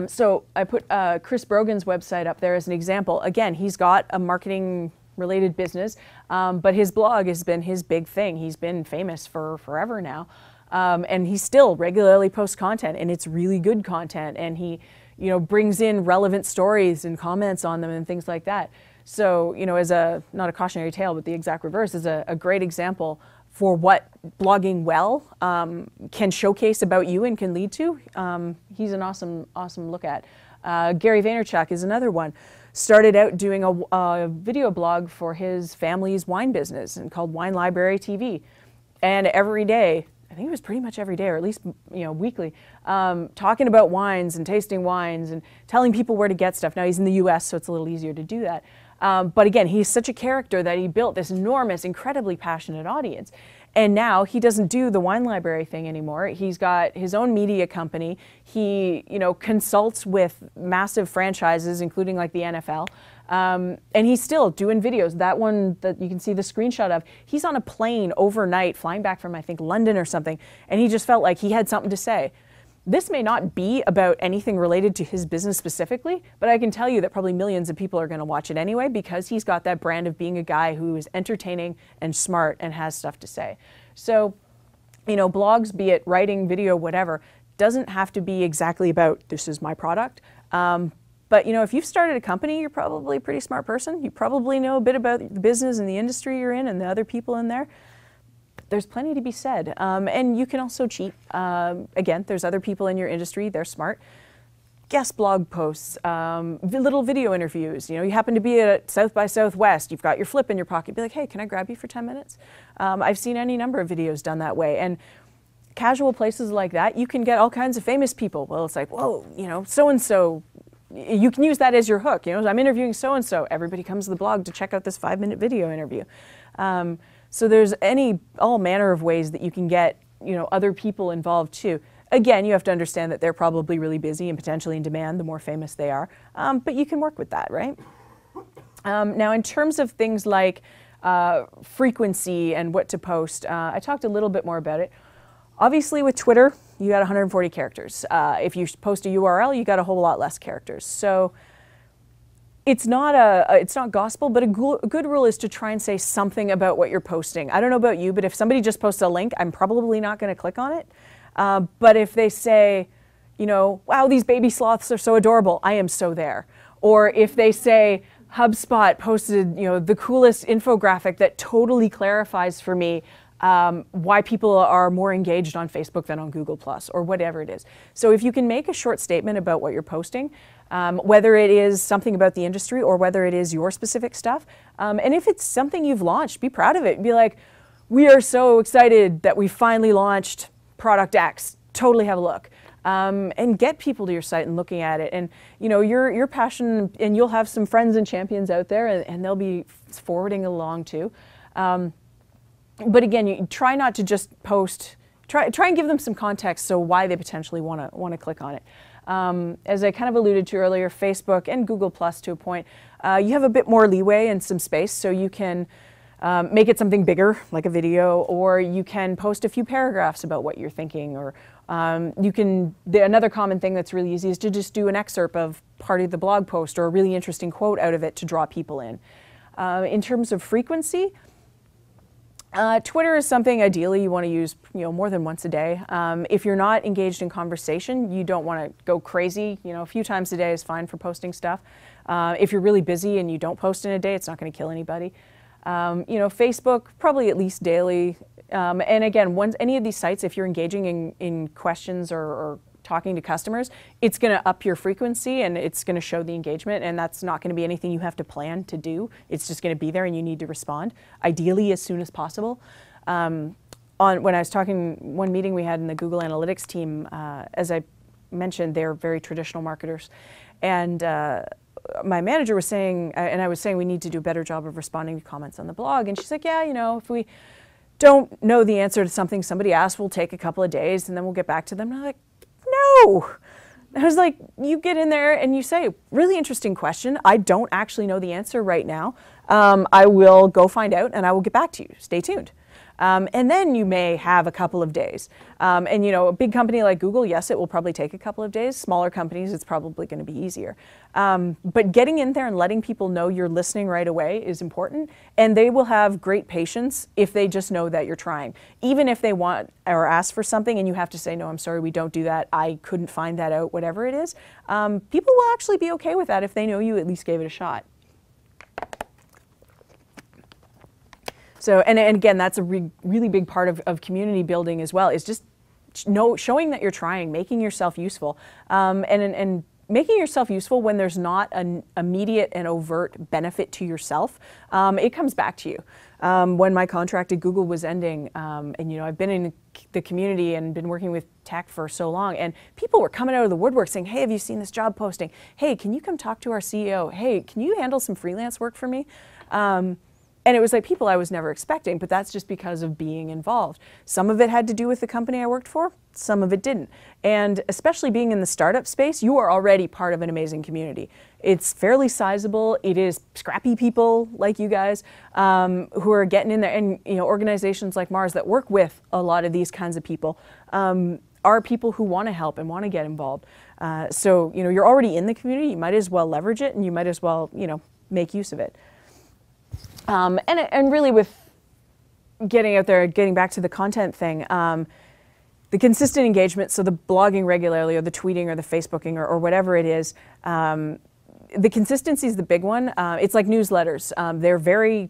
So I put Chris Brogan's website up there as an example. Again, he's got a marketing related business, but his blog has been his big thing. He's been famous for forever now. And he still regularly posts content, and it's really good content. And he, you know, brings in relevant stories and comments on them and things like that. So, you know, as a, not a cautionary tale, but the exact reverse is a great example for what blogging well can showcase about you and can lead to. He's an awesome look at. Gary Vaynerchuk is another one. Started out doing a video blog for his family's wine business and called Wine Library TV. And every day, I think it was pretty much every day, or at least, you know, weekly, talking about wines and tasting wines and telling people where to get stuff. Now he's in the US, so it's a little easier to do that. But again, he's such a character that he built this enormous, incredibly passionate audience. And now he doesn't do the wine library thing anymore. He's got his own media company. He, you know, consults with massive franchises, including like the NFL. And he's still doing videos. That one that you can see the screenshot of, he's on a plane overnight flying back from, I think, London or something. And he just felt like he had something to say. This may not be about anything related to his business specifically, but I can tell you that probably millions of people are going to watch it anyway because he's got that brand of being a guy who is entertaining and smart and has stuff to say. So, you know, blogs, be it writing, video, whatever, doesn't have to be exactly about this is my product. But, you know, if you've started a company, you're probably a pretty smart person. You probably know a bit about the business and the industry you're in and the other people in there. There's plenty to be said. And you can also cheat. Again, there's other people in your industry, they're smart. Guest blog posts, little video interviews. You know, you happen to be at South by Southwest, you've got your flip in your pocket, be like, hey, can I grab you for 10 minutes? I've seen any number of videos done that way. And casual places like that, you can get all kinds of famous people. Well, it's like, whoa, you know, so-and-so, you can use that as your hook. You know, I'm interviewing so-and-so. Everybody comes to the blog to check out this 5-minute video interview. So there's all manner of ways that you can get, you know, other people involved too. Again, you have to understand that they're probably really busy and potentially in demand the more famous they are. But you can work with that, right? Now, in terms of things like frequency and what to post, I talked a little bit more about it. Obviously, with Twitter, you got 140 characters. If you post a URL, you got a whole lot less characters. So it's not gospel, but a good rule is to try and say something about what you're posting. I don't know about you, but if somebody just posts a link, I'm probably not going to click on it. But if they say, you know, wow, these baby sloths are so adorable, I am so there. Or if they say, HubSpot posted, you know, the coolest infographic that totally clarifies for me why people are more engaged on Facebook than on Google+, or whatever it is. So if you can make a short statement about what you're posting, whether it is something about the industry or whether it is your specific stuff, and if it's something you've launched, be proud of it. Be like, we are so excited that we finally launched product X. Totally have a look. And get people to your site and looking at it. And you know, your passion, and you'll have some friends and champions out there, and they'll be forwarding along too. But again, you try not to just post. Try and give them some context, so why they potentially want to click on it. As I kind of alluded to earlier, Facebook and Google+ to a point, you have a bit more leeway and some space, so you can make it something bigger, like a video, or you can post a few paragraphs about what you're thinking, or you can. Another common thing that's really easy is to just do an excerpt of part of the blog post or a really interesting quote out of it to draw people in. In terms of frequency, Twitter is something ideally you want to use, you know, more than once a day. If you're not engaged in conversation, you don't want to go crazy. You know, a few times a day is fine for posting stuff. If you're really busy and you don't post in a day, it's not going to kill anybody. You know, Facebook, probably at least daily. And again, once any of these sites, if you're engaging in questions or talking to customers, it's going to up your frequency and it's going to show the engagement, and that's not going to be anything you have to plan to do. It's just going to be there and you need to respond, ideally as soon as possible. When I was talking, one meeting we had in the Google Analytics team, as I mentioned, they're very traditional marketers. And my manager was saying, and I was saying we need to do a better job of responding to comments on the blog. And she's like, yeah, you know, if we don't know the answer to something somebody asked, we'll take a couple of days and then we'll get back to them. And I'm like, no. I was like, you get in there and you say, really interesting question. I don't actually know the answer right now. I will go find out and I will get back to you. Stay tuned. And then you may have a couple of days. And you know, a big company like Google, yes, it will probably take a couple of days. Smaller companies, it's probably going to be easier. But getting in there and letting people know you're listening right away is important. And they will have great patience if they just know that you're trying. Even if they want or ask for something and you have to say, no, I'm sorry, we don't do that. I couldn't find that out, whatever it is. People will actually be okay with that if they know you at least gave it a shot. So, and again, that's a really big part of community building as well, is just showing that you're trying, making yourself useful, and making yourself useful when there's not an immediate and overt benefit to yourself. It comes back to you. When my contract at Google was ending, and you know, I've been in the community and been working with tech for so long, and people were coming out of the woodwork saying, hey, have you seen this job posting? Hey, can you come talk to our CEO? Hey, can you handle some freelance work for me? And it was like people I was never expecting, but that's just because of being involved. Some of it had to do with the company I worked for, some of it didn't. And especially being in the startup space, you are already part of an amazing community. It's fairly sizable. It is scrappy people like you guys who are getting in there. And you know, organizations like MaRS that work with a lot of these kinds of people are people who want to help and want to get involved. So you know, you're already in the community. You might as well leverage it, and you might as well, you know, make use of it. And really with getting out there, getting back to the content thing, the consistent engagement, so the blogging regularly or the tweeting or the Facebooking or whatever it is, the consistency is the big one. It's like newsletters. They're very,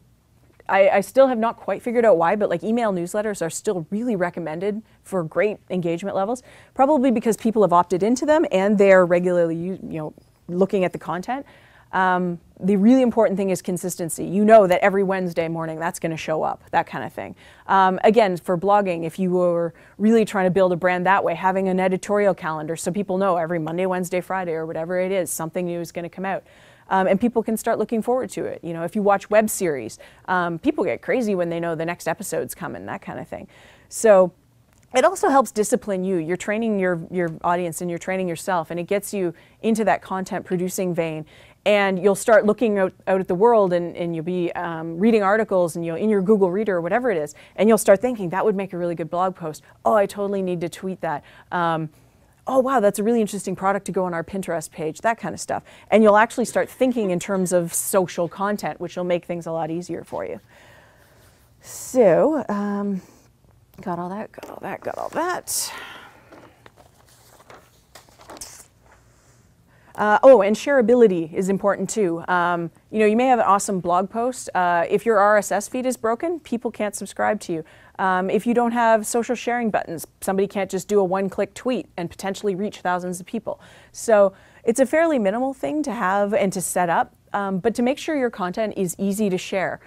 I still have not quite figured out why, but like email newsletters are still really recommended for great engagement levels, probably because people have opted into them and they're regularly, you know, looking at the content. The really important thing is consistency. You know that every Wednesday morning that's going to show up, that kind of thing. Again, for blogging, if you were really trying to build a brand that way, having an editorial calendar so people know every Monday, Wednesday, Friday, or whatever it is, something new is going to come out. And people can start looking forward to it. You know, if you watch web series, people get crazy when they know the next episode's coming, that kind of thing. So it also helps discipline you. You're training your audience and you're training yourself, and it gets you into that content producing vein. And you'll start looking out at the world, and you'll be reading articles, and you'll in your Google Reader or whatever it is, and you'll start thinking that would make a really good blog post. Oh, I totally need to tweet that. Oh wow, that's a really interesting product to go on our Pinterest page, that kind of stuff. And you'll actually start thinking in terms of social content, which will make things a lot easier for you. So, got all that, got all that, got all that. Oh, and shareability is important too. You know, you may have an awesome blog post. If your RSS feed is broken, people can't subscribe to you. If you don't have social sharing buttons, somebody can't just do a one-click tweet and potentially reach thousands of people. So it's a fairly minimal thing to have and to set up, but to make sure your content is easy to share,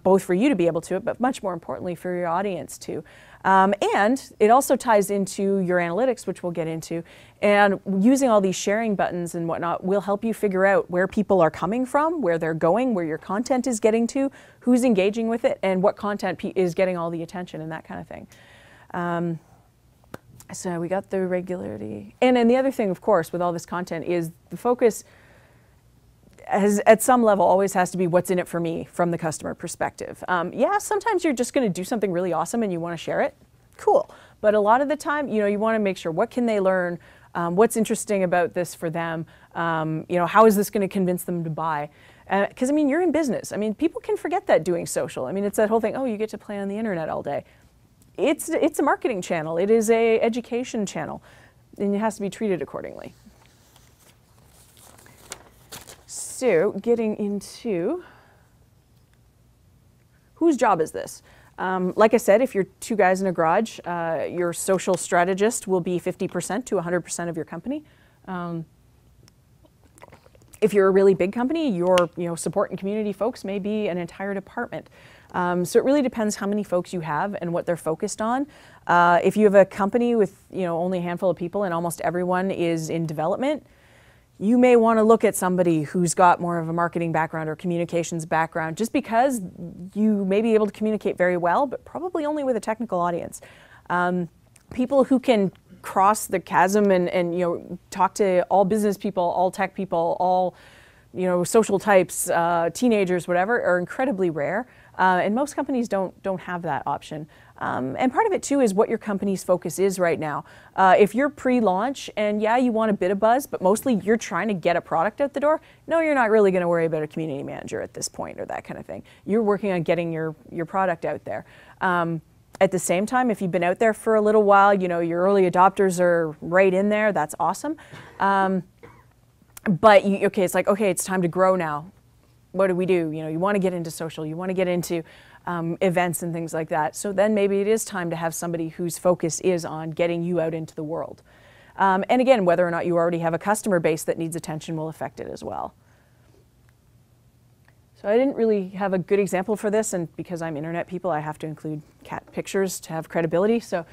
both for you to be able to, but much more importantly for your audience too. And it also ties into your analytics, which we'll get into, and using all these sharing buttons and whatnot will help you figure out where people are coming from, where they're going, where your content is getting to, who's engaging with it, and what content is getting all the attention and that kind of thing. So we got the regularity. And then the other thing, of course, with all this content is the focus has, at some level, always has to be what's in it for me from the customer perspective. Yeah, sometimes you're just going to do something really awesome and you want to share it. Cool. But a lot of the time, you know, you want to make sure what can they learn, what's interesting about this for them, you know, how is this going to convince them to buy? Because, I mean, you're in business. I mean, people can forget that doing social. I mean, it's that whole thing, oh, you get to play on the internet all day. It's a marketing channel. It is a education channel, and it has to be treated accordingly. So, getting into whose job is this? Like I said, if you're two guys in a garage, your social strategist will be 50% to 100% of your company. If you're a really big company, your support and community folks may be an entire department. So it really depends how many folks you have and what they're focused on. If you have a company with only a handful of people and almost everyone is in development, you may want to look at somebody who's got more of a marketing background or communications background, just because you may be able to communicate very well, but probably only with a technical audience. People who can cross the chasm and you know, talk to all business people, all tech people, all, you know, social types, teenagers, whatever, are incredibly rare. And most companies don't have that option. And part of it too is what your company's focus is right now. If you're pre-launch and yeah, you want a bit of buzz, but mostly you're trying to get a product out the door, no, you're not really going to worry about a community manager at this point or that kind of thing. You're working on getting your product out there. At the same time, if you've been out there for a little while, you know, your early adopters are right in there, that's awesome. But okay, it's like, okay, it's time to grow now. What do? You know, you want to get into social, you want to get into events and things like that. So then maybe it is time to have somebody whose focus is on getting you out into the world. And again, whether or not you already have a customer base that needs attention will affect it as well. So I didn't really have a good example for this, and because I'm internet people, I have to include cat pictures to have credibility. So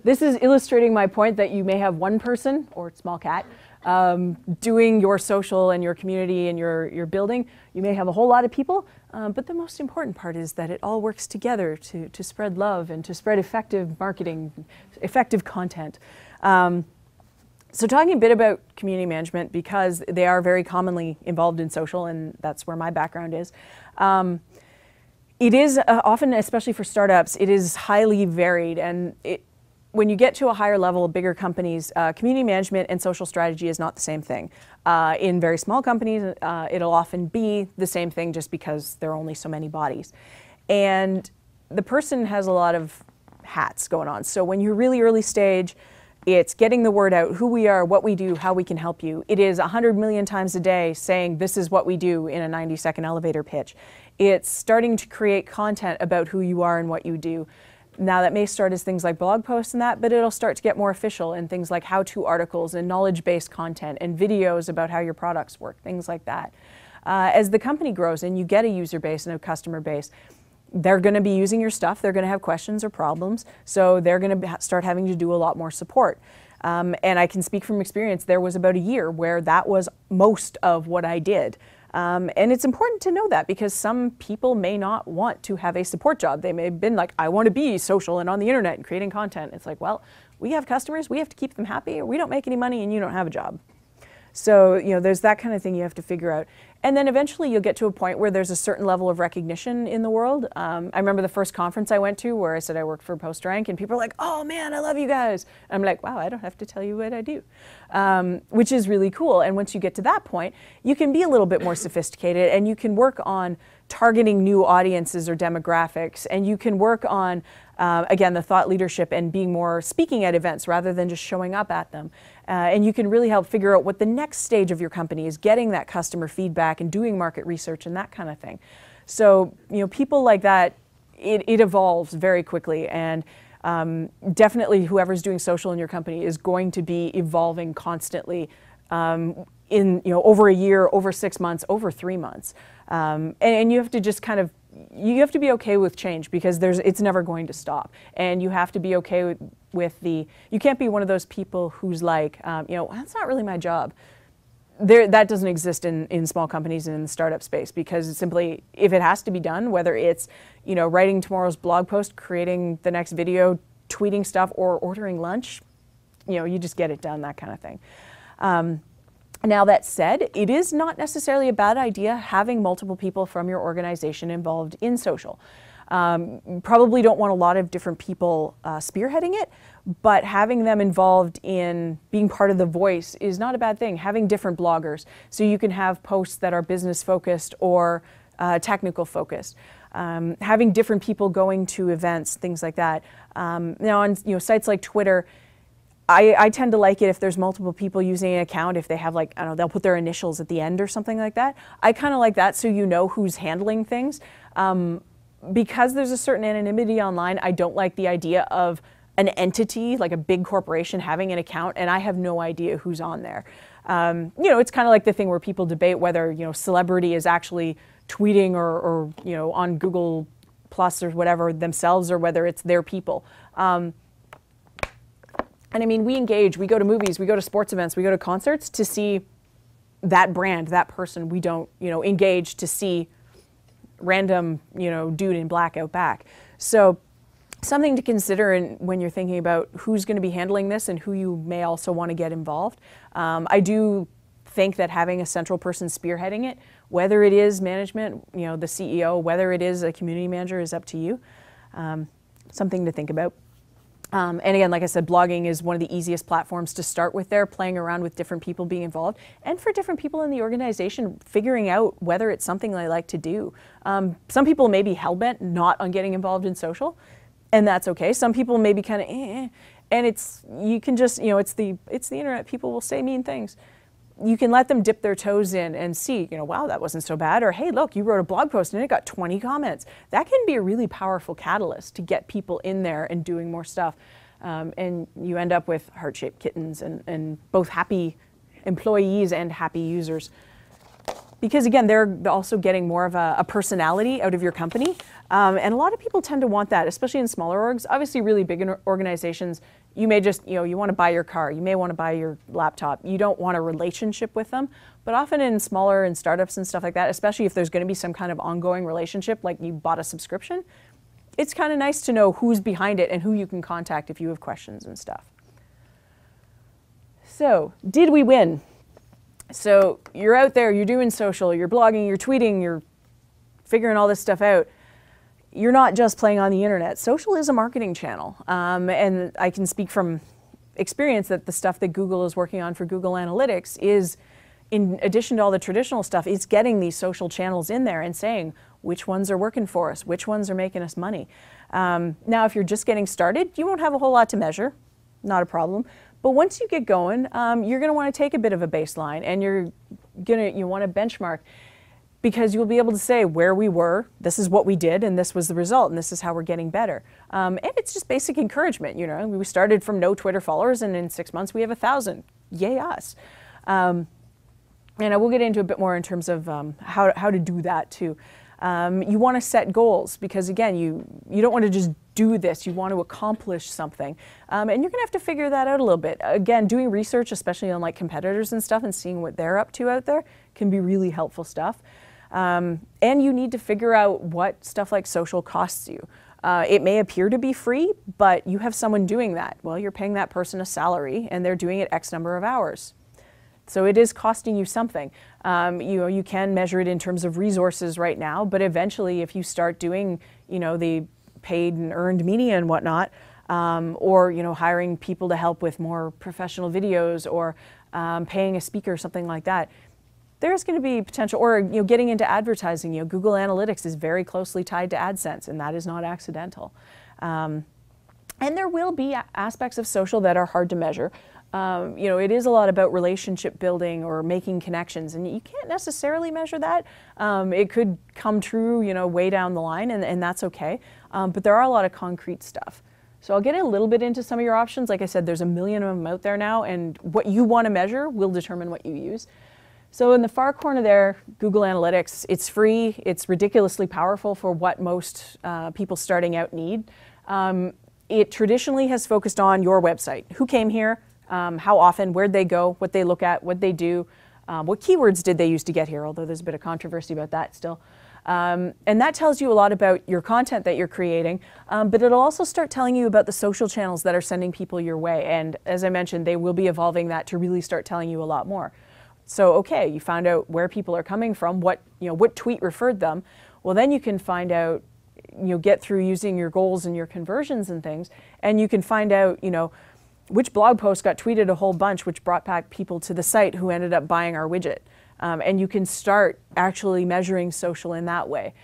this is illustrating my point that you may have one person, or small cat, doing your social and your community and your building. You may have a whole lot of people, but the most important part is that it all works together to spread love and to spread effective marketing, effective content. So talking a bit about community management, because they are very commonly involved in social, and that's where my background is. It is often, especially for startups, it is highly varied, and when you get to a higher level, bigger companies, community management and social strategy is not the same thing. In very small companies, it'll often be the same thing just because there are only so many bodies. And the person has a lot of hats going on. So when you're really early stage, it's getting the word out, who we are, what we do, how we can help you. It is 100 million times a day saying this is what we do in a 90-second elevator pitch. It's starting to create content about who you are and what you do. Now that may start as things like blog posts and that, but it'll start to get more official in things like how-to articles and knowledge-based content and videos about how your products work, things like that. As the company grows and you get a user base and a customer base, they're going to be using your stuff, they're going to have questions or problems, so they're going to start having to do a lot more support. And I can speak from experience, there was about a year where that was most of what I did. And it's important to know that, because some people may not want to have a support job. They may have been like, I want to be social and on the internet and creating content. It's like, well, we have customers, we have to keep them happy, or we don't make any money and you don't have a job. So, you know, there's that kind of thing you have to figure out. And then eventually you'll get to a point where there's a certain level of recognition in the world. I remember the first conference I went to where I said I worked for PostRank, and people are like, oh man, I love you guys. I'm like, wow, I don't have to tell you what I do, which is really cool. And once you get to that point, you can be a little bit more sophisticated, and you can work on targeting new audiences or demographics, and you can work on, again, the thought leadership and being more speaking at events rather than just showing up at them. And you can really help figure out what the next stage of your company is, getting that customer feedback and doing market research and that kind of thing. So, you know, people like that, it evolves very quickly, and definitely whoever's doing social in your company is going to be evolving constantly in, you know, over a year, over 6 months, over 3 months. And you have to just kind of, you have to be okay with change, because it's never going to stop. And you have to be okay with you can't be one of those people who's like, you know, that's not really my job. That doesn't exist in small companies and in the startup space, because it's simply, if it has to be done, whether it's, you know, writing tomorrow's blog post, creating the next video, tweeting stuff, or ordering lunch, you know, you just get it done, that kind of thing. Now that said, it is not necessarily a bad idea having multiple people from your organization involved in social. Probably don't want a lot of different people spearheading it, but having them involved in being part of the voice is not a bad thing. Having different bloggers, so you can have posts that are business focused or technical focused. Having different people going to events, things like that. Now on, you know, sites like Twitter, I tend to like it if there's multiple people using an account, if they have, like, I don't know, they'll put their initials at the end or something like that. I kind of like that, so you know who's handling things. Because there's a certain anonymity online, I don't like the idea of an entity, like a big corporation, having an account and I have no idea who's on there. You know, it's kind of like the thing where people debate whether, you know, celebrity is actually tweeting or you know, on Google Plus or whatever themselves, or whether it's their people. And I mean, we engage, we go to movies, we go to sports events, we go to concerts to see that brand, that person. We don't, engage to see random, dude in black out back. So something to consider when you're thinking about who's going to be handling this and who you may also want to get involved. I do think that having a central person spearheading it, whether it is management, the CEO, whether it is a community manager, is up to you. Something to think about. And again, like I said, blogging is one of the easiest platforms to start with there, playing around with different people being involved, and for different people in the organization, figuring out whether it's something they like to do. Some people may be hell-bent not on getting involved in social, and that's okay. Some people may be kind of and you can just, it's the internet, people will say mean things. You can let them dip their toes in and see, wow, that wasn't so bad. Or, hey, look, you wrote a blog post and it got 20 comments. That can be a really powerful catalyst to get people in there and doing more stuff. And you end up with heart-shaped kittens and both happy employees and happy users. Because again, they're also getting more of a personality out of your company. And a lot of people tend to want that, especially in smaller orgs. Obviously, really big organizations, you may just, you want to buy your car, you may want to buy your laptop. You don't want a relationship with them. But often in smaller and startups and stuff like that, especially if there's going to be some kind of ongoing relationship, like you bought a subscription, it's kind of nice to know who's behind it and who you can contact if you have questions and stuff. So, did we win? So you're out there, you're doing social, you're blogging, you're tweeting, you're figuring all this stuff out. You're not just playing on the internet. Social is a marketing channel. And I can speak from experience that the stuff that Google is working on for Google Analytics is, in addition to all the traditional stuff, it's getting these social channels in there and saying which ones are working for us, which ones are making us money. Now, if you're just getting started, you won't have a whole lot to measure, not a problem. But once you get going, you're going to want to take a bit of a baseline, and you want to benchmark, because you'll be able to say where we were, this is what we did, and this was the result, and this is how we're getting better. And it's just basic encouragement. We started from no Twitter followers, and in 6 months we have 1,000. Yay us! And I will get into a bit more in terms of how to do that too. You want to set goals, because again, you don't want to just do this, you want to accomplish something. And you're going to have to figure that out a little bit. Again, doing research, especially on like competitors and stuff, and seeing what they're up to out there can be really helpful stuff. And you need to figure out what stuff like social costs you. It may appear to be free, but you have someone doing that. Well, you're paying that person a salary, and they're doing it X number of hours. So it is costing you something. You can measure it in terms of resources right now, but eventually if you start doing, the paid and earned media and whatnot, or, hiring people to help with more professional videos, or paying a speaker or something like that, there's going to be potential, or, getting into advertising. Google Analytics is very closely tied to AdSense, and that is not accidental. And there will be aspects of social that are hard to measure. It is a lot about relationship building or making connections, and you can't necessarily measure that. It could come true, way down the line, and that's okay. But there are a lot of concrete stuff. So I'll get a little bit into some of your options. Like I said, there's a million of them out there now, and what you want to measure will determine what you use. So in the far corner there, Google Analytics, it's free, it's ridiculously powerful for what most people starting out need. It traditionally has focused on your website. Who came here? How often, where'd they go, what they look at, what they do, what keywords did they use to get here, although there's a bit of controversy about that still. And that tells you a lot about your content that you're creating, but it'll also start telling you about the social channels that are sending people your way. And as I mentioned, they will be evolving that to really start telling you a lot more. So, okay, you found out where people are coming from, what tweet referred them. Well, then you can find out, get through using your goals and your conversions and things, and you can find out, which blog post got tweeted a whole bunch, which brought back people to the site who ended up buying our widget. And you can start actually measuring social in that way.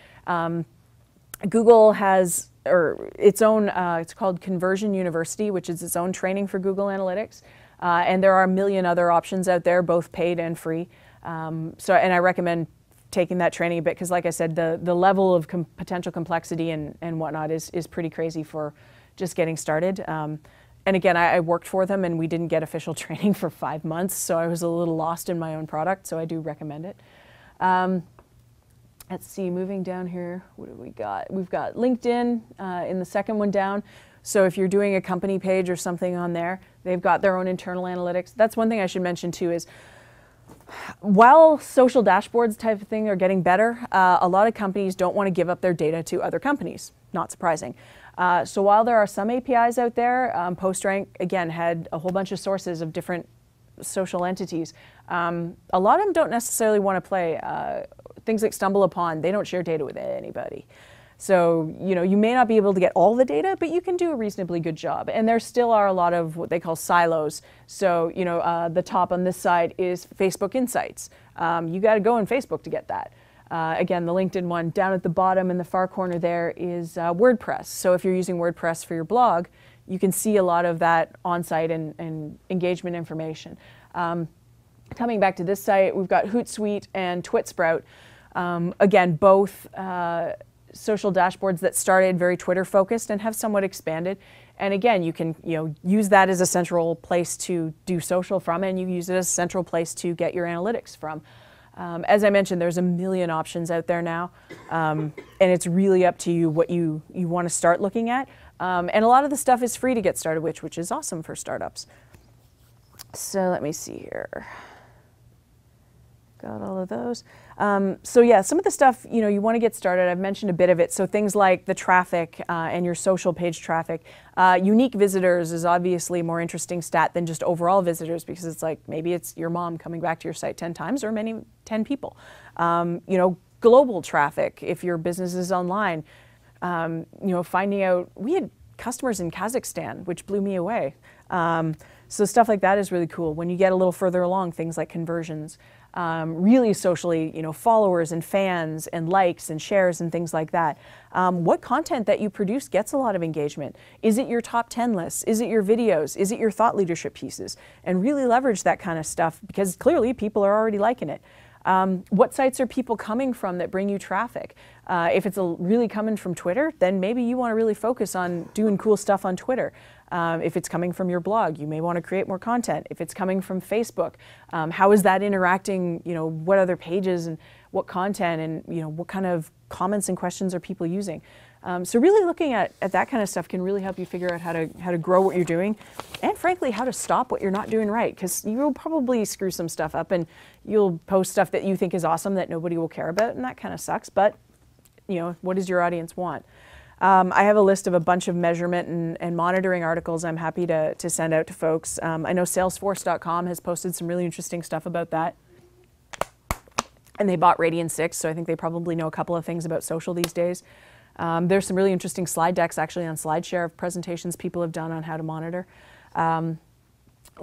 Google has its own, it's called Conversion University, which is its own training for Google Analytics. And there are a million other options out there, both paid and free. And I recommend taking that training a bit, because like I said, the level of potential complexity and whatnot is pretty crazy for just getting started. And again, I worked for them, and we didn't get official training for 5 months, so I was a little lost in my own product, so I do recommend it. Let's see, moving down here, what do we got? We've got LinkedIn in the second one down. So if you're doing a company page or something on there, they've got their own internal analytics. That's one thing I should mention too, is While social dashboards type of thing are getting better, a lot of companies don't want to give up their data to other companies. Not surprising. So while there are some APIs out there, PostRank, again, had a whole bunch of sources of different social entities. A lot of them don't necessarily want to play. Things like StumbleUpon, they don't share data with anybody. So, you may not be able to get all the data, but you can do a reasonably good job. And there still are a lot of what they call silos. So, the top on this side is Facebook Insights. You got to go in Facebook to get that. Again, the LinkedIn one down at the bottom in the far corner there is WordPress. So if you're using WordPress for your blog, you can see a lot of that on-site and engagement information. Coming back to this site, we've got Hootsuite and TwitSprout. Again, both social dashboards that started very Twitter focused and have somewhat expanded. And again, you can use that as a central place to do social from, and you use it as a central place to get your analytics from. As I mentioned, there's a million options out there now, and it's really up to you what you want to start looking at. And a lot of the stuff is free to get started with, which is awesome for startups. So let me see here. Got all of those. So yeah, some of the stuff, you want to get started. I've mentioned a bit of it. So things like the traffic and your social page traffic. Unique visitors is obviously a more interesting stat than just overall visitors, because it's like maybe it's your mom coming back to your site 10 times or 10 people. Global traffic, if your business is online, finding out, we had customers in Kazakhstan, which blew me away. So stuff like that is really cool. When you get a little further along, things like conversions. Really socially, followers and fans and likes and shares and things like that. What content that you produce gets a lot of engagement? Is it your top 10 lists? Is it your videos? Is it your thought leadership pieces? And really leverage that kind of stuff, because clearly people are already liking it. What sites are people coming from that bring you traffic? If it's really coming from Twitter, then maybe you want to really focus on doing cool stuff on Twitter. If it's coming from your blog, you may want to create more content. If it's coming from Facebook, how is that interacting? What other pages and what content, and what kind of comments and questions are people using? So really looking at that kind of stuff can really help you figure out how to grow what you're doing, and frankly how to stop what you're not doing right, because you'll probably screw some stuff up and you'll post stuff that you think is awesome that nobody will care about, and that kind of sucks. But what does your audience want? I have a list of a bunch of measurement and monitoring articles I'm happy to send out to folks. I know Salesforce.com has posted some really interesting stuff about that. And they bought Radian 6, so I think they probably know a couple of things about social these days. There's some really interesting slide decks actually on SlideShare of presentations people have done on how to monitor.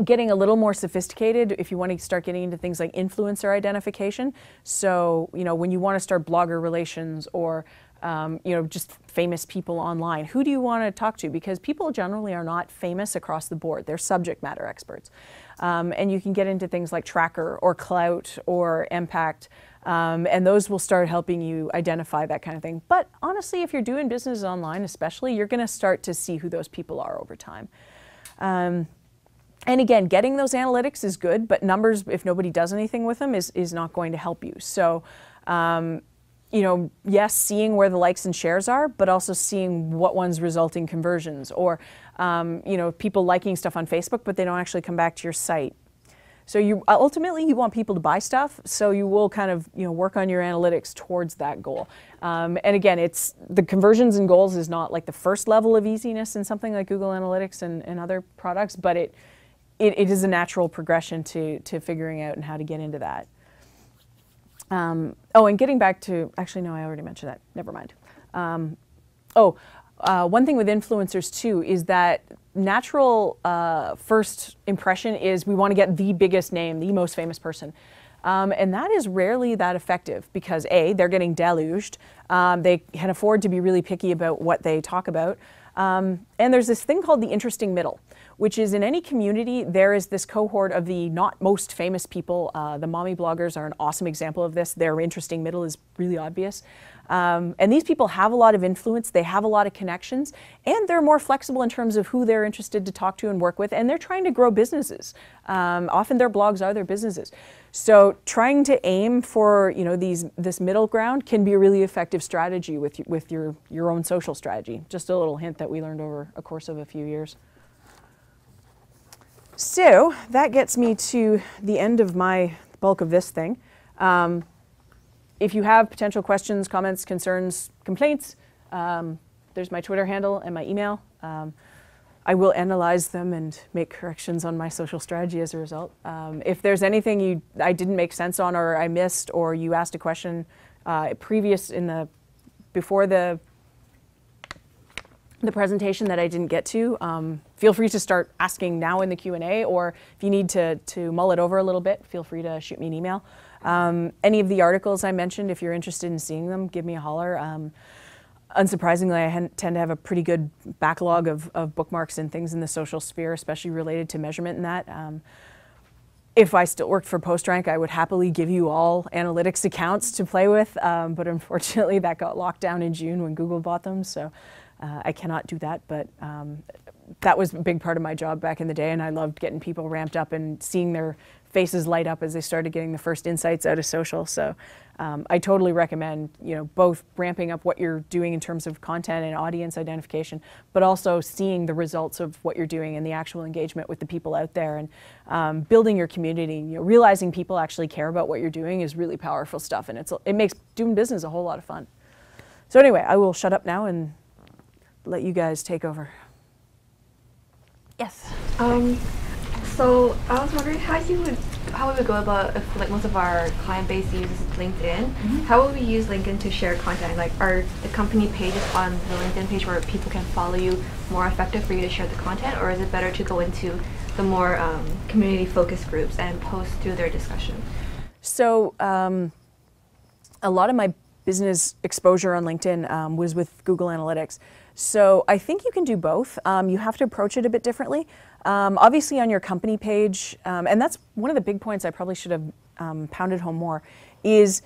Getting a little more sophisticated if you want to start getting into things like influencer identification. So, when you want to start blogger relations or just famous people online, who do you want to talk to? Because people generally are not famous across the board. They're subject matter experts. And you can get into things like Tracker or Clout or Impact, and those will start helping you identify that kind of thing. But honestly, if you're doing business online especially, you're going to start to see who those people are over time. And again, getting those analytics is good, but numbers, if nobody does anything with them, is not going to help you. So, yes, seeing where the likes and shares are, but also seeing what ones result in conversions, or, people liking stuff on Facebook, but they don't actually come back to your site. So ultimately you want people to buy stuff, so you will kind of work on your analytics towards that goal. And again, it's the conversions and goals is not like the first level of easiness in something like Google Analytics and other products, but it is a natural progression to figuring out and how to get into that. And getting back to, actually no, I already mentioned that, never mind. One thing with influencers too is that natural first impression is we want to get the biggest name, the most famous person. And that is rarely that effective because A, they're getting deluged. They can afford to be really picky about what they talk about. And there's this thing called the interesting middle, which is in any community, there is this cohort of the not most famous people. The mommy bloggers are an awesome example of this. Their interesting middle is really obvious. And these people have a lot of influence, they have a lot of connections, and they're more flexible in terms of who they're interested to talk to and work with, and they're trying to grow businesses. Often their blogs are their businesses. So trying to aim for this middle ground can be a really effective strategy with your own social strategy. Just a little hint that we learned over a course of a few years. So that gets me to the end of my bulk of this thing. If you have potential questions, comments, concerns, complaints, there's my Twitter handle and my email. I will analyze them and make corrections on my social strategy as a result. If there's anything I didn't make sense on, or I missed, or you asked a question before the presentation that I didn't get to, feel free to start asking now in the Q&A, or if you need to mull it over a little bit, feel free to shoot me an email. Any of the articles I mentioned, if you're interested in seeing them, give me a holler. Unsurprisingly, I tend to have a pretty good backlog of bookmarks and things in the social sphere, especially related to measurement and that. If I still worked for PostRank, I would happily give you all analytics accounts to play with, but unfortunately that got locked down in June when Google bought them, so I cannot do that. But that was a big part of my job back in the day, and I loved getting people ramped up and seeing their faces light up as they started getting the first insights out of social. So I totally recommend, both ramping up what you're doing in terms of content and audience identification, but also seeing the results of what you're doing and the actual engagement with the people out there, and building your community. Realizing people actually care about what you're doing is really powerful stuff, and it makes doing business a whole lot of fun. So anyway, I will shut up now and let you guys take over. Yes. So I was wondering how would we go about if most of our client base uses LinkedIn? How would we use LinkedIn to share content? Are the company pages on the LinkedIn page where people can follow you more effective for you to share the content, or is it better to go into the more community focused groups and post through their discussion? So a lot of my business exposure on LinkedIn was with Google Analytics. So I think you can do both. You have to approach it a bit differently. Obviously on your company page, and that's one of the big points I probably should have pounded home more, is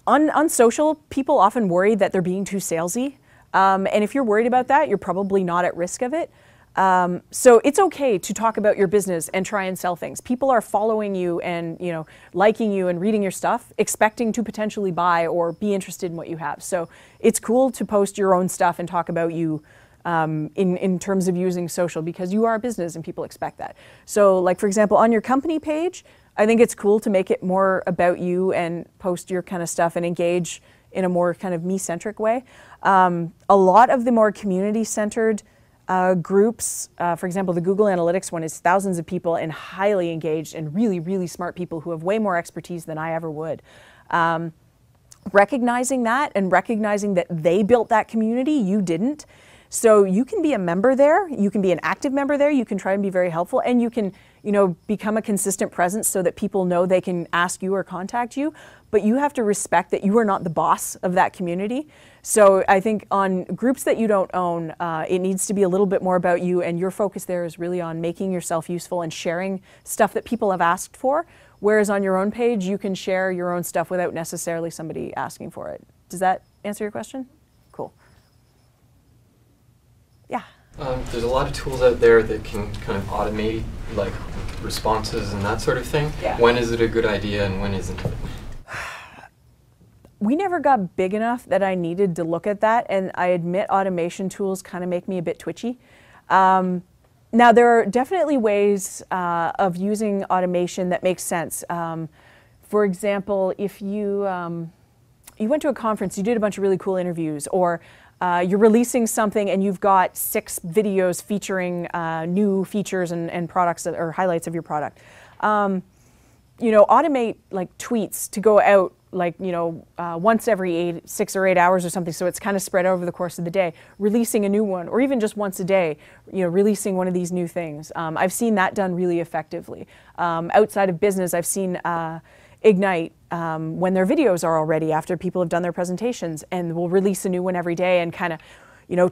on social, people often worry that they're being too salesy. And if you're worried about that, you're probably not at risk of it. So it's okay to talk about your business and try and sell things. People are following you and liking you and reading your stuff, expecting to potentially buy or be interested in what you have. So it's cool to post your own stuff and talk about you in terms of using social, because you are a business and people expect that. So for example, on your company page, I think it's cool to make it more about you and post your kind of stuff and engage in a more kind of me-centric way. A lot of the more community-centered groups, for example, the Google Analytics one is thousands of people and highly engaged and really, really smart people who have way more expertise than I ever would. Recognizing that and recognizing that they built that community, you didn't. So you can be a member there, you can be an active member there, you can try and be very helpful, and you can become a consistent presence so that people know they can ask you or contact you, but you have to respect that you are not the boss of that community. So I think on groups that you don't own, it needs to be a little bit more about you, and your focus there is really on making yourself useful and sharing stuff that people have asked for, whereas on your own page, you can share your own stuff without necessarily somebody asking for it. Does that answer your question? Cool. Yeah. There's a lot of tools out there that can kind of automate responses and that sort of thing. Yeah. When is it a good idea and when isn't it? We never got big enough that I needed to look at that, and I admit automation tools kind of make me a bit twitchy. Now there are definitely ways of using automation that makes sense. For example, if you went to a conference, you did a bunch of really cool interviews, or you're releasing something and you've got 6 videos featuring new features and products or highlights of your product. Automate tweets to go out once every 6 or 8 hours or something, so it's kind of spread over the course of the day, releasing a new one, or even just once a day, releasing one of these new things. I've seen that done really effectively. Outside of business, I've seen Ignite, when their videos are all ready after people have done their presentations, and we'll release a new one every day and kind of,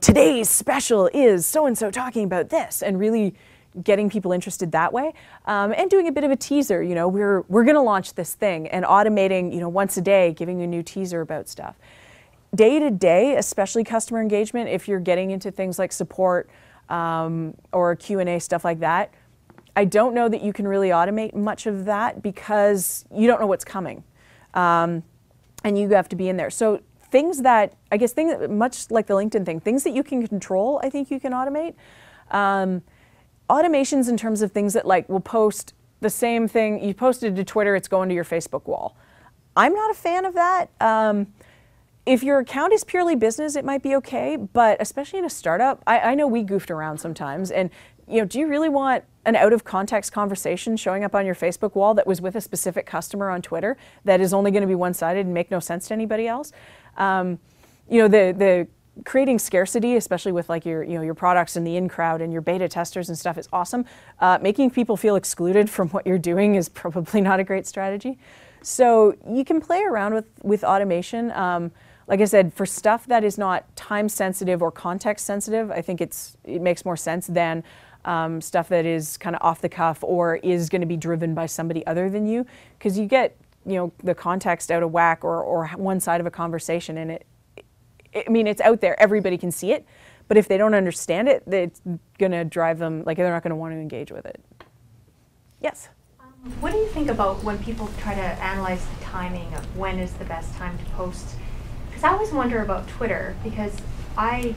today's special is so-and-so talking about this, and really getting people interested that way, and doing a bit of a teaser. We're going to launch this thing, and automating, once a day, giving a new teaser about stuff. Day to day, especially customer engagement, if you're getting into things like support or Q&A, stuff like that, I don't know that you can really automate much of that because you don't know what's coming, and you have to be in there. So things that, much like the LinkedIn thing, things that you can control, I think you can automate. Automations in terms of things that we'll post the same thing. You posted to Twitter, it's going to your Facebook wall. I'm not a fan of that. If your account is purely business, it might be okay, but especially in a startup, I know we goofed around sometimes, and do you really want an out-of-context conversation showing up on your Facebook wall that was with a specific customer on Twitter that is only going to be one-sided and make no sense to anybody else? The creating scarcity, especially with like your products and the in-crowd and your beta testers and stuff, is awesome. Making people feel excluded from what you're doing is probably not a great strategy. So you can play around with automation. Like I said, for stuff that is not time sensitive or context sensitive, I think it makes more sense than stuff that is kind of off the cuff or is going to be driven by somebody other than you, because you get the context out of whack or one side of a conversation, and it's out there, everybody can see it, but if they don't understand it, it's going to drive them, like they're not going to want to engage with it. Yes? What do you think about when people try to analyze the timing of when is the best time to post? Because I always wonder about Twitter, because I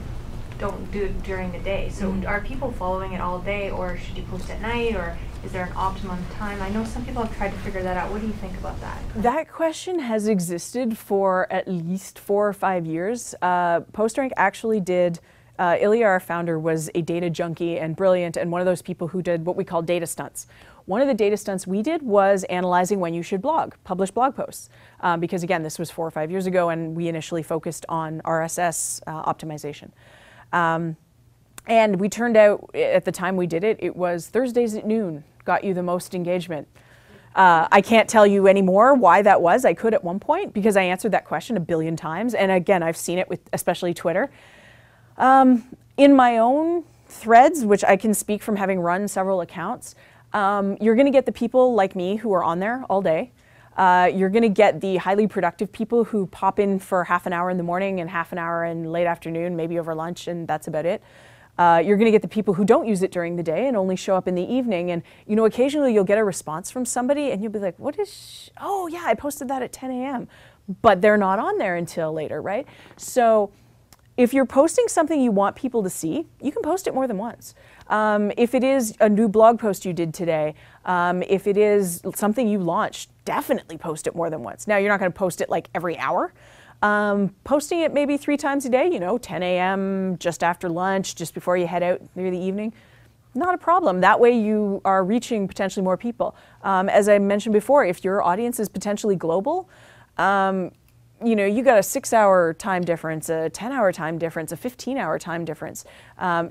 don't do it during the day. So are people following it all day, or should you post at night, or is there an optimum time? I know some people have tried to figure that out. What do you think about that? That question has existed for at least 4 or 5 years. PostRank actually did, Ilya, our founder, was a data junkie and brilliant, and one of those people who did what we call data stunts. One of the data stunts we did was analyzing when you should publish blog posts. Because again, this was 4 or 5 years ago, and we initially focused on RSS optimization. And we turned out, at the time we did it, it was Thursdays at noon got you the most engagement. I can't tell you anymore why that was. I could at one point, because I answered that question 1 billion times. And again, I've seen it with especially Twitter. In my own threads, which I can speak from having run several accounts, you're going to get the people like me who are on there all day. You're going to get the highly productive people who pop in for half an hour in the morning and half an hour in late afternoon, maybe over lunch, and that's about it. You're going to get the people who don't use it during the day and only show up in the evening. And occasionally you'll get a response from somebody and you'll be like, what is, oh yeah, I posted that at 10 a.m. But they're not on there until later, right? So if you're posting something you want people to see, you can post it more than once. If it is a new blog post you did today, if it is something you launched, definitely post it more than once. Now, you're not going to post it like every hour. Posting it maybe 3 times a day, 10 a.m., just after lunch, just before you head out near the evening, not a problem. That way you are reaching potentially more people. As I mentioned before, if your audience is potentially global, you got a 6-hour time difference, a 10-hour time difference, a 15-hour time difference.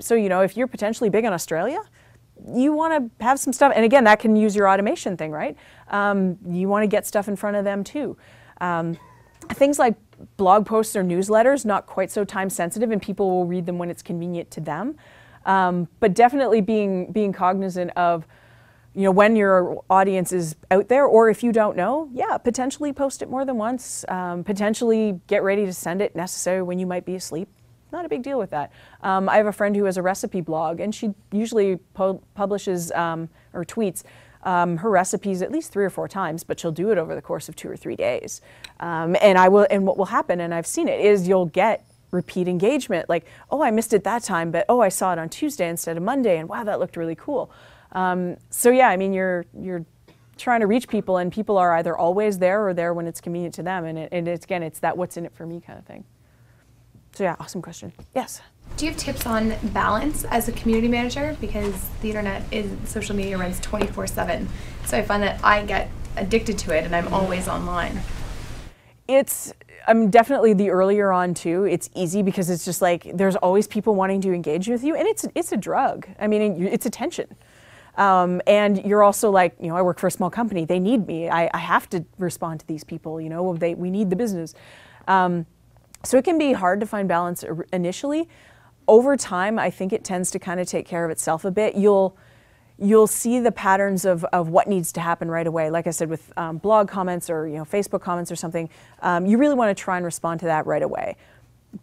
So, if you're potentially big in Australia, you want to have some stuff, and again, that can use your automation thing, right? You want to get stuff in front of them too. Things like blog posts or newsletters, not quite so time sensitive, and people will read them when it's convenient to them. But definitely being cognizant of when your audience is out there, or if you don't know, yeah, potentially post it more than once, potentially get ready to send it necessary when you might be asleep. Not a big deal with that. I have a friend who has a recipe blog, and she usually publishes or tweets her recipes at least 3 or 4 times, but she'll do it over the course of 2 or 3 days. And what will happen, and I've seen it, is you'll get repeat engagement, like, oh, I missed it that time, but oh, I saw it on Tuesday instead of Monday, and wow, that looked really cool. So yeah, I mean, you're trying to reach people, and people are either always there or there when it's convenient to them, and again, it's that what's in it for me kind of thing. So yeah, awesome question. Yes? Do you have tips on balance as a community manager? Because the internet social media runs 24/7. So I find that I get addicted to it and I'm always online. I'm definitely the earlier on too. It's easy because it's just like, there's always people wanting to engage with you, and it's a drug. I mean, it's attention. And you're also like, I work for a small company. They need me. I have to respond to these people, we need the business. So it can be hard to find balance initially. Over time, I think it tends to kind of take care of itself a bit. You'll see the patterns of what needs to happen right away. Like I said, with blog comments or Facebook comments or something, you really want to try and respond to that right away.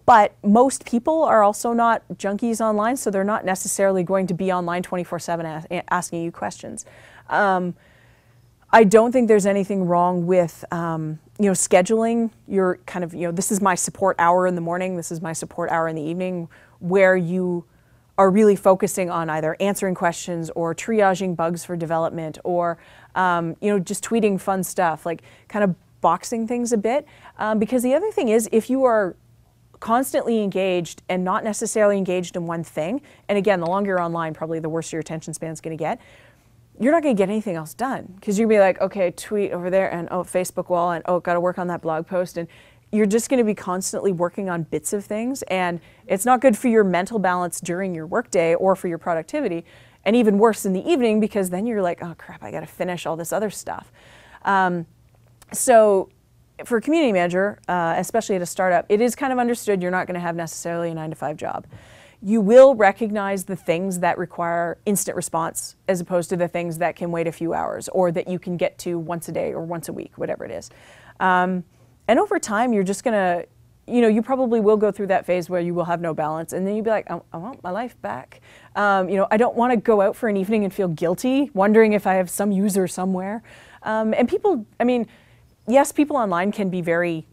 But most people are also not junkies online, so they're not necessarily going to be online 24/7 asking you questions. I don't think there's anything wrong with scheduling your kind of, this is my support hour in the morning, this is my support hour in the evening, where you are really focusing on either answering questions or triaging bugs for development or just tweeting fun stuff, like kind of boxing things a bit. Because the other thing is, if you are constantly engaged and not necessarily engaged in one thing, and again, the longer you're online, probably the worse your attention span is going to get, you're not going to get anything else done. Because you'll be like, okay, tweet over there, and oh, Facebook wall, and oh, got to work on that blog post, and you're just going to be constantly working on bits of things, and it's not good for your mental balance during your workday or for your productivity, and even worse in the evening, because then you're like, oh crap, I got to finish all this other stuff. So for a community manager, especially at a startup, it is kind of understood you're not going to have necessarily a 9-to-5 job. You will recognize the things that require instant response as opposed to the things that can wait a few hours or that you can get to once a day or once a week, whatever it is. And over time, you're just going to, you probably will go through that phase where you will have no balance, and then you'll be like, I want my life back. I don't want to go out for an evening and feel guilty, wondering if I have some user somewhere. And people, yes, people online can be very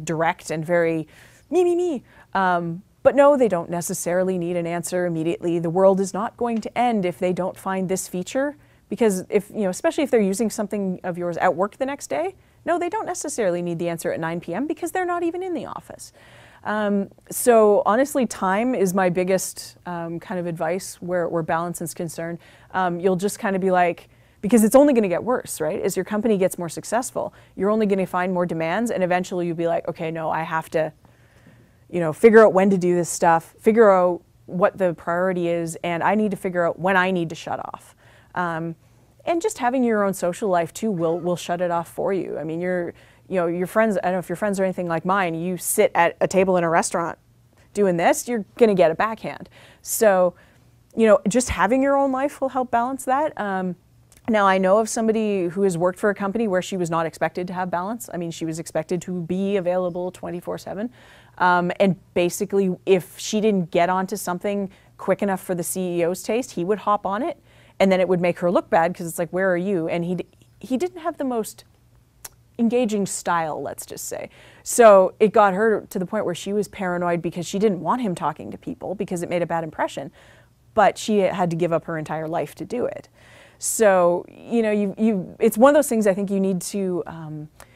direct and very me. But no, they don't necessarily need an answer immediately. The world is not going to end if they don't find this feature, because especially if they're using something of yours at work the next day, no, they don't necessarily need the answer at 9 p.m. because they're not even in the office. So honestly, time is my biggest kind of advice where balance is concerned. You'll just kind of be like, because it's only going to get worse, right? As your company gets more successful, you're only going to find more demands, and eventually you'll be like, okay, no, I have to, figure out when to do this stuff, figure out what the priority is, and I need to figure out when I need to shut off. And just having your own social life too will shut it off for you. Your friends, I don't know if your friends are anything like mine, you sit at a table in a restaurant doing this, you're going to get a backhand. So, just having your own life will help balance that. Now, I know of somebody who has worked for a company where she was not expected to have balance. She was expected to be available 24/7. And basically, if she didn't get onto something quick enough for the CEO's taste, he would hop on it, and then it would make her look bad because it's like, where are you? And he didn't have the most engaging style, let's just say. So it got her to the point where she was paranoid because she didn't want him talking to people because it made a bad impression, but she had to give up her entire life to do it. So, it's one of those things I think you need to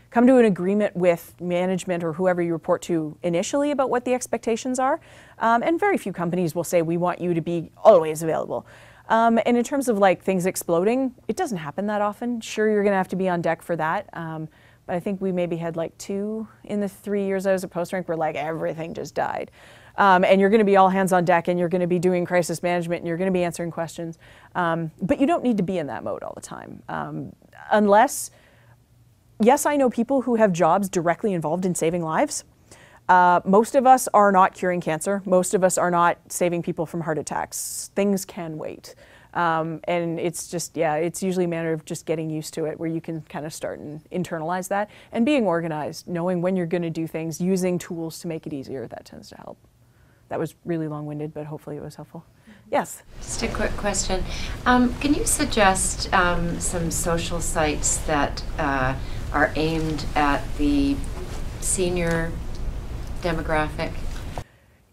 come to an agreement with management or whoever you report to initially about what the expectations are. And very few companies will say, we want you to be always available. And in terms of like things exploding, it doesn't happen that often. Sure, you're going to have to be on deck for that. But I think we maybe had like 2 in the 3 years I was at PostRank where like everything just died. And you're going to be all hands on deck, and you're going to be doing crisis management, and you're going to be answering questions. But you don't need to be in that mode all the time. Unless, yes, I know people who have jobs directly involved in saving lives. Most of us are not curing cancer. Most of us are not saving people from heart attacks. Things can wait. And it's just, it's usually a matter of just getting used to it, where you can kind of start and internalize that. And being organized, knowing when you're going to do things, using tools to make it easier, that tends to help. That was really long-winded, but hopefully it was helpful. Yes? Just a quick question. Can you suggest some social sites that are aimed at the senior demographic?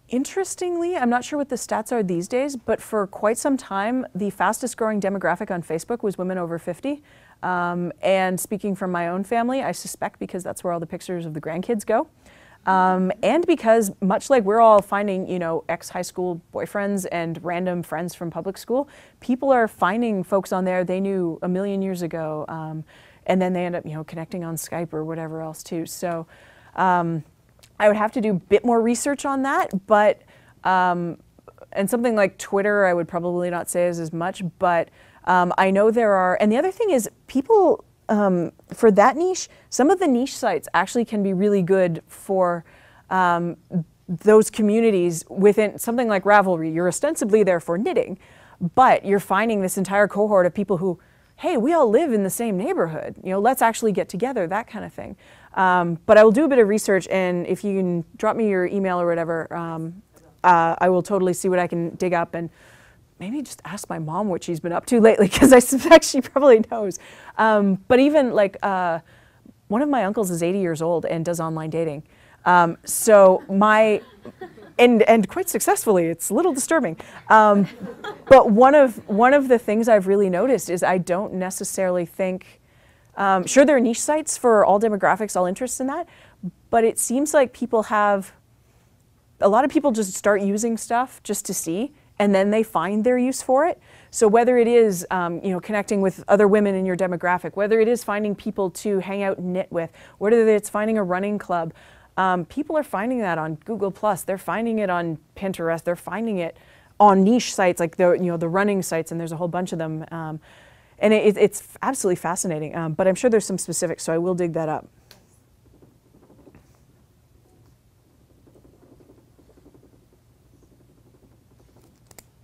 Interestingly, I'm not sure what the stats are these days, but for quite some time, the fastest growing demographic on Facebook was women over 50. And speaking from my own family, I suspect because that's where all the pictures of the grandkids go. And because much like we're all finding, ex-high school boyfriends and random friends from public school, people are finding folks on there they knew a million years ago. And then they end up, connecting on Skype or whatever else too. So I would have to do a bit more research on that, but, and something like Twitter, I would probably not say is as much, but I know there are, and the other thing is people, for that niche, some of the niche sites actually can be really good for those communities within something like Ravelry. You're ostensibly there for knitting, but you're finding this entire cohort of people who, hey, we all live in the same neighborhood. Let's actually get together, that kind of thing. But I will do a bit of research, and if you can drop me your email or whatever, I will totally see what I can dig up and maybe just ask my mom what she's been up to lately, because I suspect she probably knows. But even like one of my uncles is 80 years old and does online dating. So my and quite successfully. It's a little disturbing. But one of the things I've really noticed is I don't necessarily think, sure there are niche sites for all demographics, all interests in that, but it seems like a lot of people just start using stuff just to see, and then they find their use for it. So whether it is connecting with other women in your demographic, whether it is finding people to hang out and knit with, whether it's finding a running club, people are finding that on Google+, they're finding it on Pinterest, they're finding it on niche sites like the running sites, and there's a whole bunch of them. And it's absolutely fascinating, but I'm sure there's some specifics, so I will dig that up.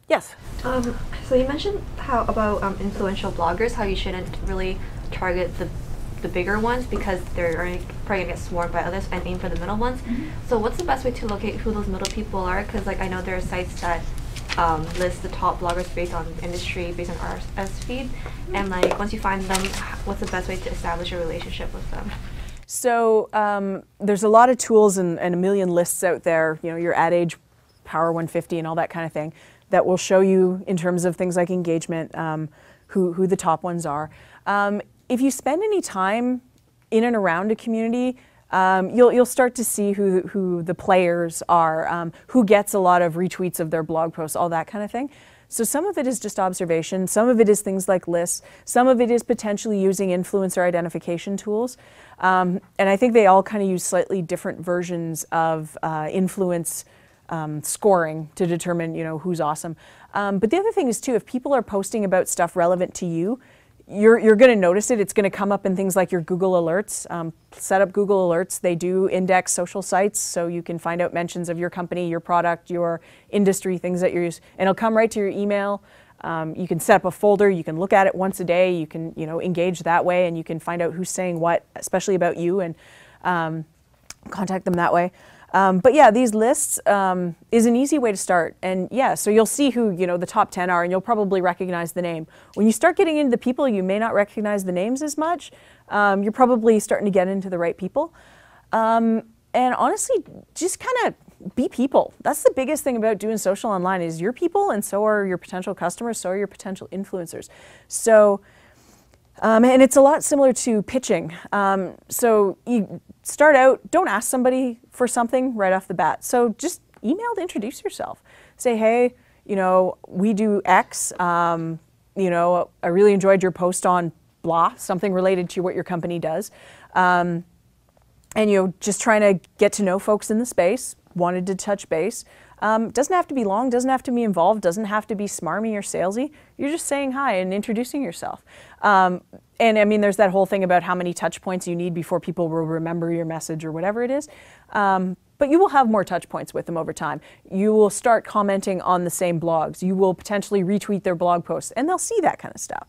Yes? So you mentioned about influential bloggers, how you shouldn't really target the bigger ones because they're probably going to get swarmed by others, and aim for the middle ones. So what's the best way to locate who those middle people are? Because I know there are sites that list the top bloggers based on industry, based on RSS feed, and once you find them, what's the best way to establish a relationship with them? So there's a lot of tools and a million lists out there, your Ad Age, Power 150 and all that kind of thing, that will show you in terms of things like engagement, who the top ones are. If you spend any time in and around a community, you'll start to see who the players are, who gets a lot of retweets of their blog posts, all that kind of thing. So some of it is just observation, some of it is things like lists, some of it is potentially using influencer identification tools. And I think they all kind of use slightly different versions of influence scoring to determine who's awesome. But the other thing is too, if people are posting about stuff relevant to you, you're going to notice it. It's going to come up in things like your Google Alerts. Set up Google Alerts. They do index social sites, so you can find out mentions of your company, your product, your industry, things that you're using, and it'll come right to your email. You can set up a folder. You can look at it once a day. You can engage that way, and you can find out who's saying what, especially about you, and contact them that way. But yeah, these lists is an easy way to start. And yeah, so you'll see who the top 10 are, and you'll probably recognize the name. When you start getting into the people you may not recognize the names as much, you're probably starting to get into the right people. And honestly, just kind of be people. That's the biggest thing about doing social online is you're people, and so are your potential customers, so are your potential influencers. So, and it's a lot similar to pitching. So you start out, don't ask somebody for something right off the bat. So just email to introduce yourself. Say, hey, we do X. I really enjoyed your post on blah, something related to what your company does. And just trying to get to know folks in the space, wanted to touch base. Doesn't have to be long, doesn't have to be involved, doesn't have to be smarmy or salesy. You're just saying hi and introducing yourself. And I mean, there's that whole thing about how many touch points you need before people will remember your message or whatever it is. But you will have more touch points with them over time. You will start commenting on the same blogs. You will potentially retweet their blog posts, and they'll see that kind of stuff.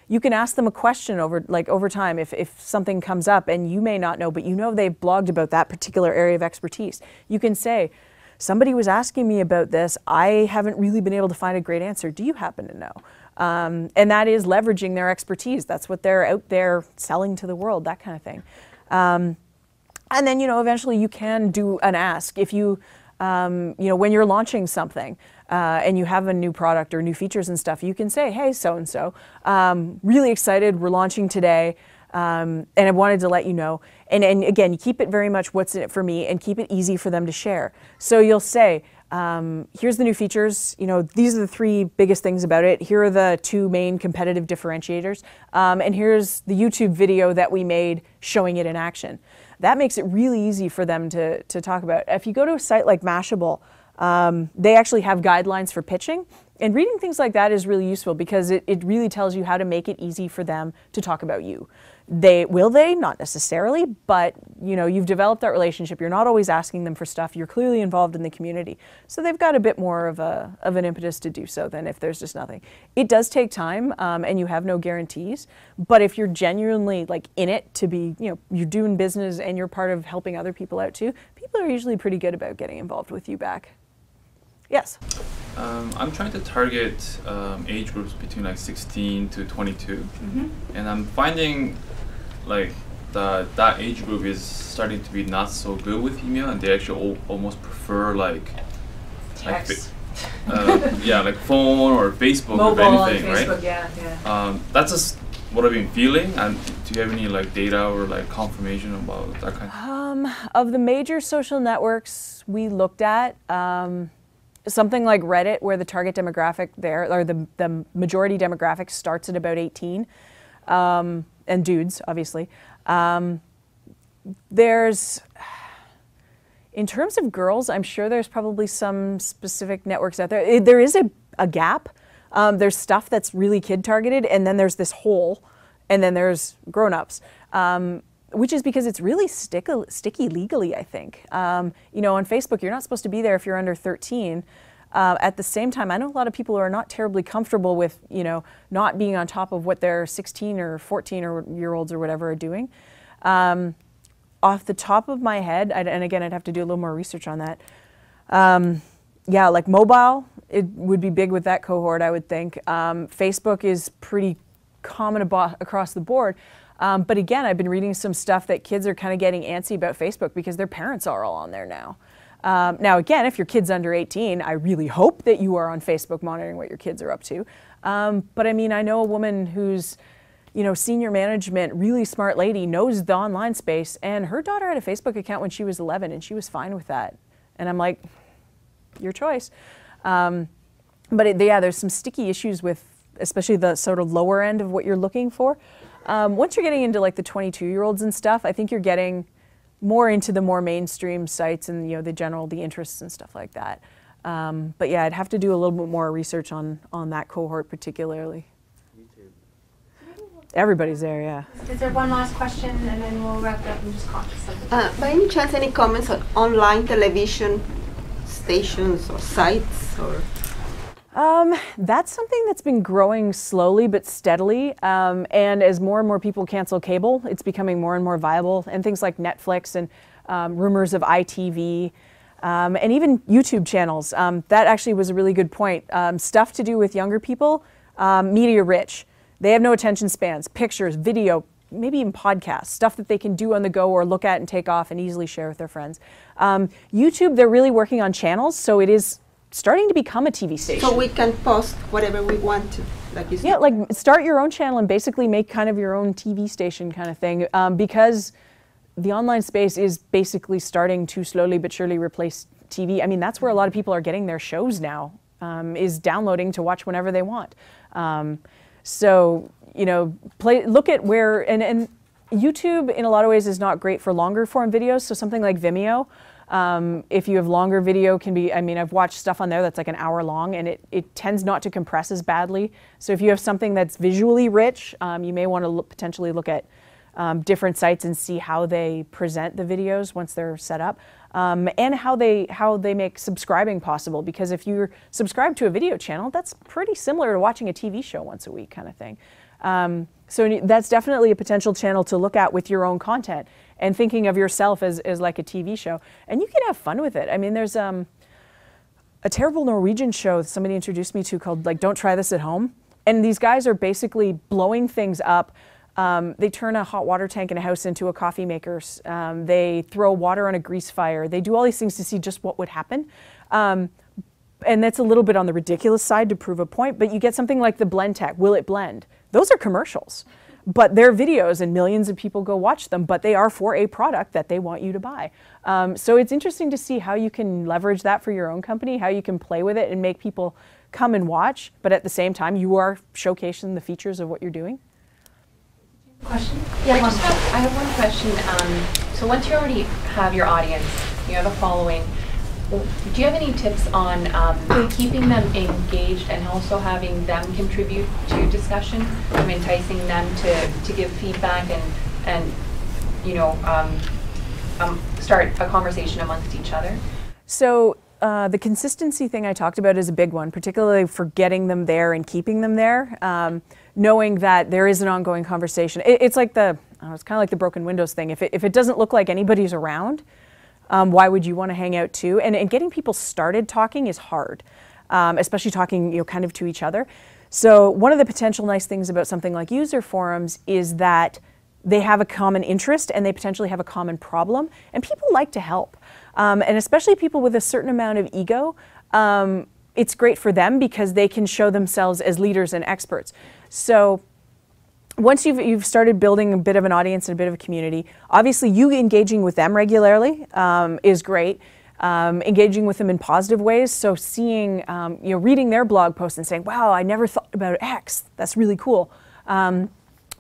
You can ask them a question over time if something comes up and you may not know, but they've blogged about that particular area of expertise. You can say, somebody was asking me about this. I haven't really been able to find a great answer. Do you happen to know? And that is leveraging their expertise. That's what they're out there selling to the world, that kind of thing. And then, eventually you can do an ask. If you, when you're launching something and you have a new product or new features and stuff, you can say, hey, so-and-so, really excited, we're launching today. And I wanted to let you know. And again, you keep it very much what's in it for me and keep it easy for them to share. So you'll say, here's the new features. These are the 3 biggest things about it. Here are the 2 main competitive differentiators. And here's the YouTube video that we made showing it in action. That makes it really easy for them to talk about. If you go to a site like Mashable, they actually have guidelines for pitching. And reading things like that is really useful because it really tells you how to make it easy for them to talk about you. Will they? Not necessarily, but you've developed that relationship. You're not always asking them for stuff. You're clearly involved in the community. So they've got a bit more of an impetus to do so than if there's just nothing. It does take time and you have no guarantees, but if you're genuinely in it to be, you're doing business and you're part of helping other people out too, people are usually pretty good about getting involved with you back. Yes? I'm trying to target age groups between 16 to 22, and I'm finding that that age group is starting to be not so good with email, and they actually almost prefer like text. Yeah, like phone or Facebook Mobile or anything, and Facebook, right? yeah. That's just what I've been feeling. And do you have any like data or like confirmation about that kind Of the major social networks we looked at, something like Reddit, where the target demographic there, or the majority demographic starts at about 18, and dudes, obviously. There's, in terms of girls, I'm sure there's probably some specific networks out there. There is a gap. There's stuff that's really kid targeted, and then there's this hole, and then there's grown-ups. Which is because it's really sticky legally, I think. You know, on Facebook, you're not supposed to be there if you're under 13. At the same time, I know a lot of people who are not terribly comfortable with, you know, not being on top of what their 16 or 14 year olds or whatever are doing. Off the top of my head, and again, I'd have to do a little more research on that. Yeah, like mobile, it would be big with that cohort, I would think. Facebook is pretty common across the board. But again, I've been reading some stuff that kids are kind of getting antsy about Facebook because their parents are all on there now. Now again, if your kid's under 18, I really hope that you are on Facebook monitoring what your kids are up to. But I mean, I know a woman who's, you know, senior management, really smart lady, knows the online space, and her daughter had a Facebook account when she was 11 and she was fine with that. And I'm like, your choice. But yeah, there's some sticky issues with especially the sort of lower end of what you're looking for. Once you're getting into like the 22-year-olds and stuff, I think you're getting more into the more mainstream sites and, you know, the interests and stuff like that. But yeah, I'd have to do a little bit more research on that cohort particularly. Everybody's there, yeah. Is there one last question, and then we'll wrap it up? I'm just conscious of the time. By any chance, any comments on online television stations or sites or? That's something that's been growing slowly but steadily, and as more and more people cancel cable, it's becoming more and more viable, and things like Netflix and rumors of ITV, and even YouTube channels. That actually was a really good point. Stuff to do with younger people, media rich. They have no attention spans, pictures, video, maybe even podcasts, stuff that they can do on the go or look at and take off and easily share with their friends. YouTube, they're really working on channels, so it is starting to become a TV station. So we can post whatever we want to, like you said. Yeah, like start your own channel and basically make kind of your own TV station kind of thing, because the online space is basically starting to slowly but surely replace TV. I mean, that's where a lot of people are getting their shows now, is downloading to watch whenever they want. So, you know, look at where, and YouTube in a lot of ways is not great for longer form videos, so something like Vimeo, if you have longer video can be, I mean, I've watched stuff on there that's like an hour long and it tends not to compress as badly. So if you have something that's visually rich, you may want to potentially look at different sites and see how they present the videos once they're set up, and how they make subscribing possible. Because if you're subscribed to a video channel, that's pretty similar to watching a TV show once a week kind of thing. So that's definitely a potential channel to look at with your own content and thinking of yourself as like a TV show. And you can have fun with it. I mean, there's a terrible Norwegian show that somebody introduced me to called like Don't Try This at Home. And these guys are basically blowing things up. They turn a hot water tank in a house into a coffee maker. They throw water on a grease fire. They do all these things to see just what would happen. And that's a little bit on the ridiculous side to prove a point, but you get something like the blend tech, Will It Blend? Those are commercials, but they're videos and millions of people go watch them, but they are for a product that they want you to buy. So it's interesting to see how you can leverage that for your own company, how you can play with it and make people come and watch, but at the same time, you are showcasing the features of what you're doing. Question? Yeah, I have one question. So once you already have your audience, you have a following, do you have any tips on keeping them engaged and also having them contribute to discussion, enticing them to give feedback and you know, start a conversation amongst each other? So the consistency thing I talked about is a big one, particularly for getting them there and keeping them there. Knowing that there is an ongoing conversation. It's like it's kind of like the broken windows thing. If it doesn't look like anybody's around, why would you want to hang out too? And getting people started talking is hard, especially talking, you know, kind of to each other. So one of the potential nice things about something like user forums is that they have a common interest and they potentially have a common problem, and people like to help. And especially people with a certain amount of ego, it's great for them because they can show themselves as leaders and experts. So once you've started building a bit of an audience and a bit of a community, obviously you engaging with them regularly is great. Engaging with them in positive ways, so seeing, reading their blog posts and saying, wow, I never thought about X, that's really cool.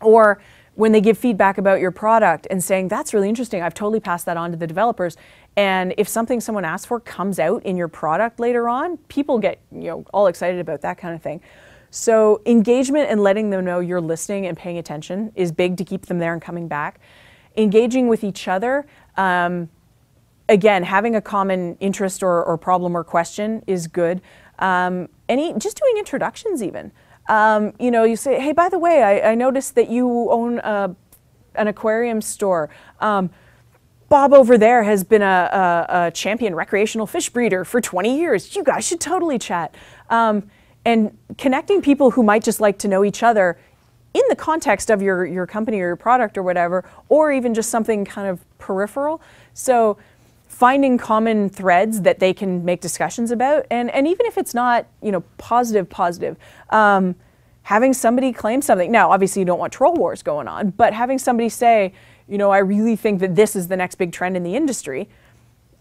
Or when they give feedback about your product and saying, that's really interesting, I've totally passed that on to the developers. And if something someone asked for comes out in your product later on, people get all excited about that kind of thing. So engagement and letting them know you're listening and paying attention is big to keep them there and coming back. Engaging with each other, again, having a common interest or problem or question is good. Just doing introductions even. You say, hey, by the way, I noticed that you own an aquarium store. Bob over there has been a champion recreational fish breeder for 20 years. You guys should totally chat. And connecting people who might just like to know each other in the context of your company or your product or whatever, or even just something kind of peripheral. So finding common threads that they can make discussions about, and even if it's not positive, having somebody claim something. Now, obviously you don't want troll wars going on, but having somebody say, I really think that this is the next big trend in the industry.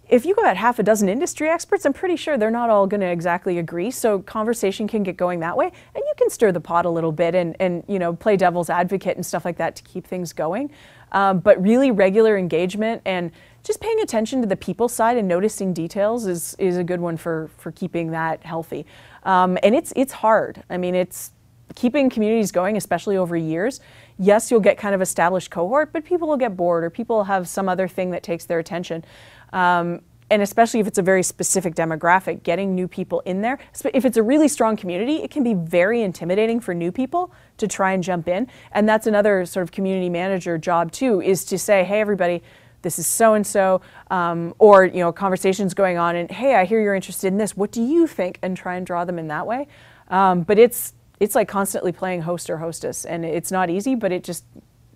If you go at half a dozen industry experts, I'm pretty sure they're not all going to exactly agree. So conversation can get going that way, and you can stir the pot a little bit and play devil's advocate and stuff like that to keep things going. But really regular engagement and just paying attention to the people side and noticing details is a good one for keeping that healthy. And it's hard. I mean, it's keeping communities going, especially over years. Yes, you'll get kind of established cohort, but people will get bored or people will have some other thing that takes their attention. And especially if it's a very specific demographic, getting new people in there. If it's a really strong community, it can be very intimidating for new people to try and jump in. And that's another sort of community manager job too, is to say, hey, everybody, this is so-and-so, or conversations going on and, hey, I hear you're interested in this. What do you think? And try and draw them in that way. But it's like constantly playing host or hostess, and it's not easy, but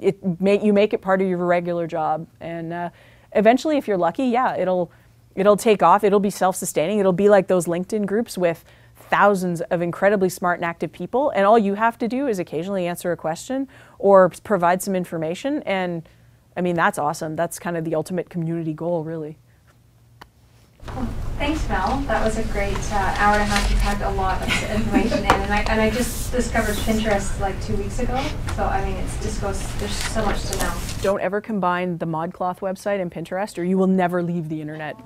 you make it part of your regular job. And eventually, if you're lucky, yeah, it'll take off. It'll be self-sustaining. It'll be like those LinkedIn groups with thousands of incredibly smart and active people, and all you have to do is occasionally answer a question or provide some information. And I mean, that's awesome. That's kind of the ultimate community goal, really. Well, thanks, Mel. That was a great hour and a half. You packed a lot of information in, and I just discovered Pinterest like 2 weeks ago. So I mean, there's so much to know. Don't ever combine the ModCloth website and Pinterest, or you will never leave the internet.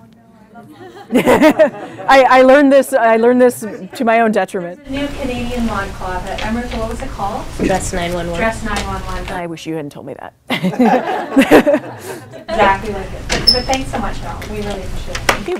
I learned this to my own detriment. There's a new Canadian ModCloth at Emerald. What was it called? Dress 911. Dress 911. I wish you hadn't told me that. Exactly like it. But thanks so much, Mel. We really appreciate it. Thank you.